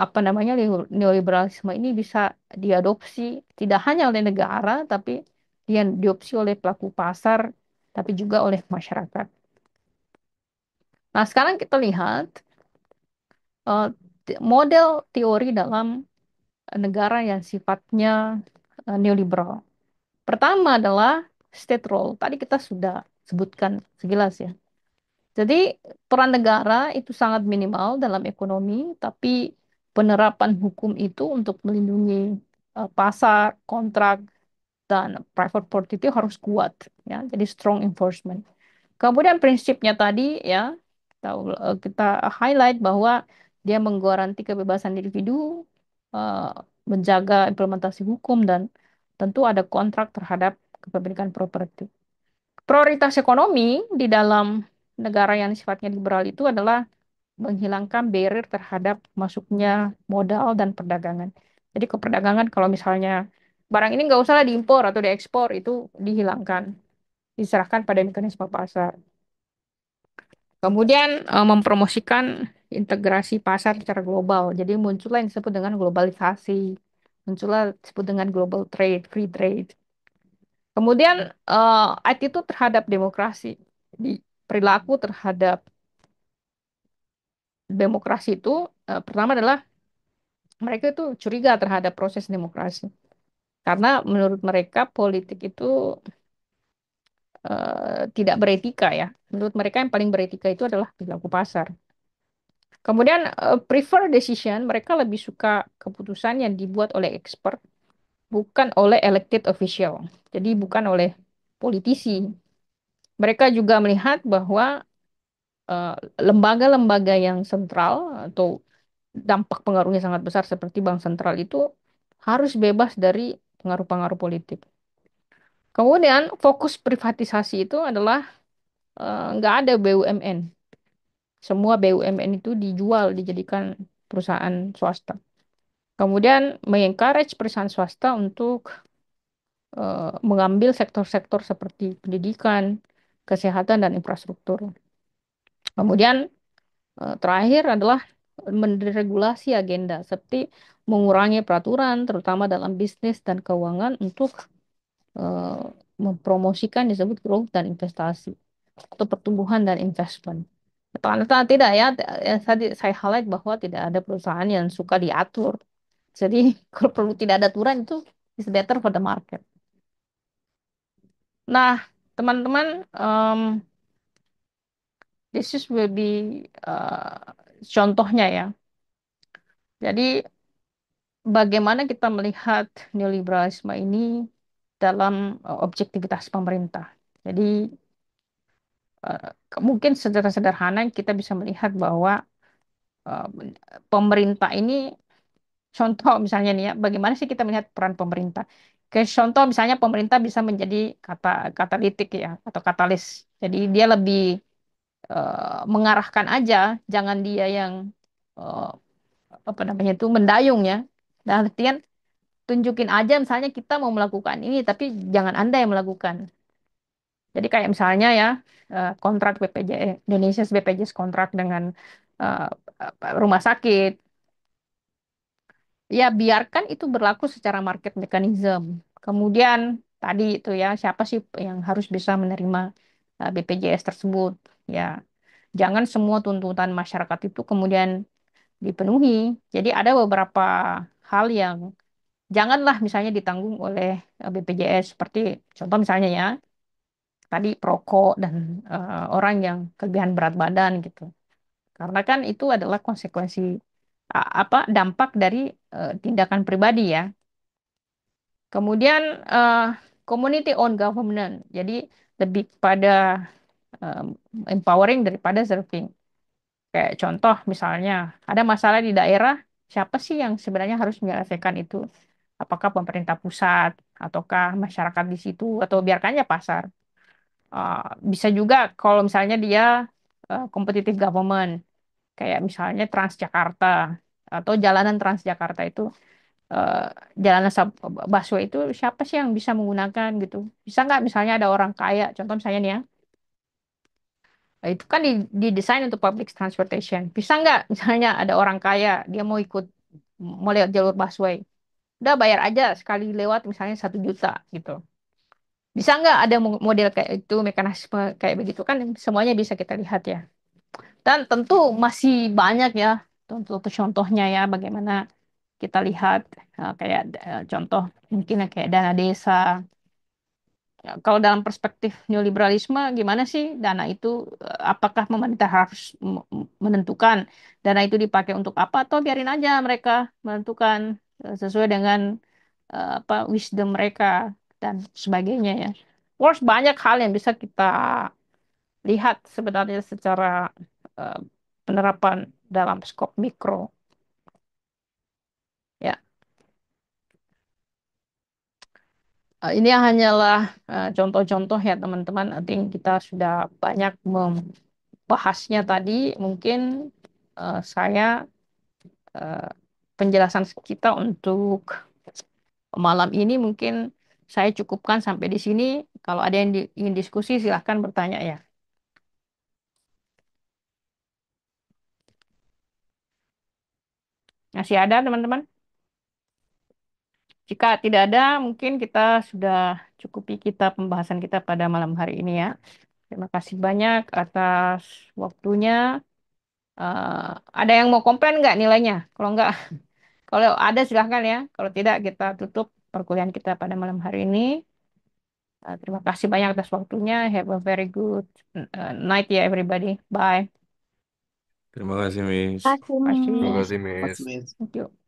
Speaker 1: apa namanya neoliberalisme ini bisa diadopsi tidak hanya oleh negara tapi diadopsi oleh pelaku pasar tapi juga oleh masyarakat. Nah, sekarang kita lihat eh, model teori dalam negara yang sifatnya neoliberal. Pertama adalah state role. Tadi kita sudah sebutkan sekilas ya. Jadi peran negara itu sangat minimal dalam ekonomi, tapi penerapan hukum itu untuk melindungi pasar, kontrak, dan private property itu harus kuat, ya. Jadi strong enforcement. Kemudian prinsipnya tadi ya kita highlight bahwa dia menggaranti kebebasan individu, eh, menjaga implementasi hukum dan tentu ada kontrak terhadap kepemilikan properti. Prioritas ekonomi di dalam negara yang sifatnya liberal itu adalah menghilangkan barrier terhadap masuknya modal dan perdagangan. Jadi ke perdagangan kalau misalnya barang ini nggak usah lah diimpor atau diekspor itu dihilangkan, diserahkan pada mekanisme pasar. Kemudian mempromosikan integrasi pasar secara global. Jadi muncullah yang disebut dengan globalisasi, muncullah disebut dengan global trade, free trade. Kemudian attitude terhadap demokrasi, di perilaku terhadap demokrasi itu pertama adalah mereka itu curiga terhadap proses demokrasi karena menurut mereka politik itu tidak beretika ya. Menurut mereka yang paling beretika itu adalah perilaku pasar. Kemudian prefer decision, mereka lebih suka keputusan yang dibuat oleh expert, bukan oleh elected official. Jadi bukan oleh politisi. Mereka juga melihat bahwa eh, lembaga-lembaga yang sentral atau dampak pengaruhnya sangat besar seperti bank sentral itu harus bebas dari pengaruh-pengaruh politik. Kemudian fokus privatisasi itu adalah nggak ada BUMN. Semua BUMN itu dijual, dijadikan perusahaan swasta. Kemudian mengencourage perusahaan swasta untuk mengambil sektor-sektor seperti pendidikan, kesehatan, dan infrastruktur. Kemudian terakhir adalah menderegulasi agenda, seperti mengurangi peraturan, terutama dalam bisnis dan keuangan untuk eh, mempromosikan disebut growth dan investasi atau pertumbuhan dan investment. Ternyata tidak ya, tadi saya highlight bahwa tidak ada perusahaan yang suka diatur. Jadi kalau perlu tidak ada aturan itu is better for the market. Nah, teman-teman, this is will be contohnya ya. Jadi bagaimana kita melihat neoliberalisme ini dalam objektivitas pemerintah. Jadi mungkin secara sederhana kita bisa melihat bahwa eh, pemerintah ini contoh misalnya nih ya, bagaimana sih kita melihat peran pemerintah? Contoh misalnya pemerintah bisa menjadi katalitik ya atau katalis. Jadi dia lebih mengarahkan aja, jangan dia yang eh, apa namanya itu mendayung ya. Dan artian tunjukin aja misalnya kita mau melakukan ini, tapi jangan Anda yang melakukan. Jadi kayak misalnya ya kontrak BPJS Indonesia BPJS kontrak dengan eh, rumah sakit, ya biarkan itu berlaku secara market mechanism. Kemudian tadi itu ya siapa sih yang harus bisa menerima BPJS tersebut? Ya jangan semua tuntutan masyarakat itu kemudian dipenuhi. Jadi ada beberapa hal yang janganlah misalnya ditanggung oleh BPJS seperti contoh misalnya ya tadi perokok dan orang yang kelebihan berat badan gitu. Karena kan itu adalah konsekuensi apa dampak dari tindakan pribadi ya. Kemudian eh, community owned government. Jadi lebih pada eh, empowering daripada serving. Kayak contoh misalnya ada masalah di daerah, siapa sih yang sebenarnya harus menyelesaikan itu? Apakah pemerintah pusat ataukah masyarakat di situ atau biarkannya pasar? Uh, Bisa juga kalau misalnya dia competitive government, kayak misalnya Transjakarta atau jalanan Transjakarta itu eh, jalanan busway itu siapa sih yang bisa menggunakan gitu? Bisa nggak misalnya ada orang kaya, contoh misalnya nih ya, itu kan didesain untuk public transportation. Bisa nggak misalnya ada orang kaya dia mau lewat jalur busway, udah bayar aja sekali lewat misalnya 1 juta gitu. Bisa nggak ada model kayak itu, mekanisme kayak begitu kan semuanya bisa kita lihat ya. Dan tentu masih banyak ya contoh-contohnya ya bagaimana kita lihat kayak contoh mungkin ya kayak dana desa. Ya, kalau dalam perspektif neoliberalisme gimana sih dana itu apakah pemerintah harus menentukan dana itu dipakai untuk apa atau biarin aja mereka menentukan sesuai dengan apa wisdom mereka dan sebagainya ya. Terus banyak hal yang bisa kita lihat sebenarnya secara eh, penerapan dalam skop mikro. Ya, ini hanyalah contoh-contoh ya teman-teman. Nanti kita sudah banyak membahasnya tadi. Mungkin saya eh, penjelasan kita untuk malam ini mungkin saya cukupkan sampai di sini. Kalau ada yang ingin diskusi silahkan bertanya ya. Masih ada teman-teman? Jika tidak ada, mungkin kita sudah cukupi kita pembahasan kita pada malam hari ini ya. Terima kasih banyak atas waktunya. Ada yang mau komplain nggak nilainya? Kalau nggak, kalau ada silahkan ya. Kalau tidak, kita tutup perkuliahan kita pada malam hari ini. Terima kasih banyak atas waktunya. Have a very good night ya everybody. Bye.
Speaker 2: Terima kasih, Miss.
Speaker 4: Kasih,
Speaker 1: Terima
Speaker 2: Terima
Speaker 1: kasih.
Speaker 4: Miss.
Speaker 2: kasih,
Speaker 3: Mas
Speaker 2: Miss.
Speaker 3: Wis.
Speaker 1: Thank you.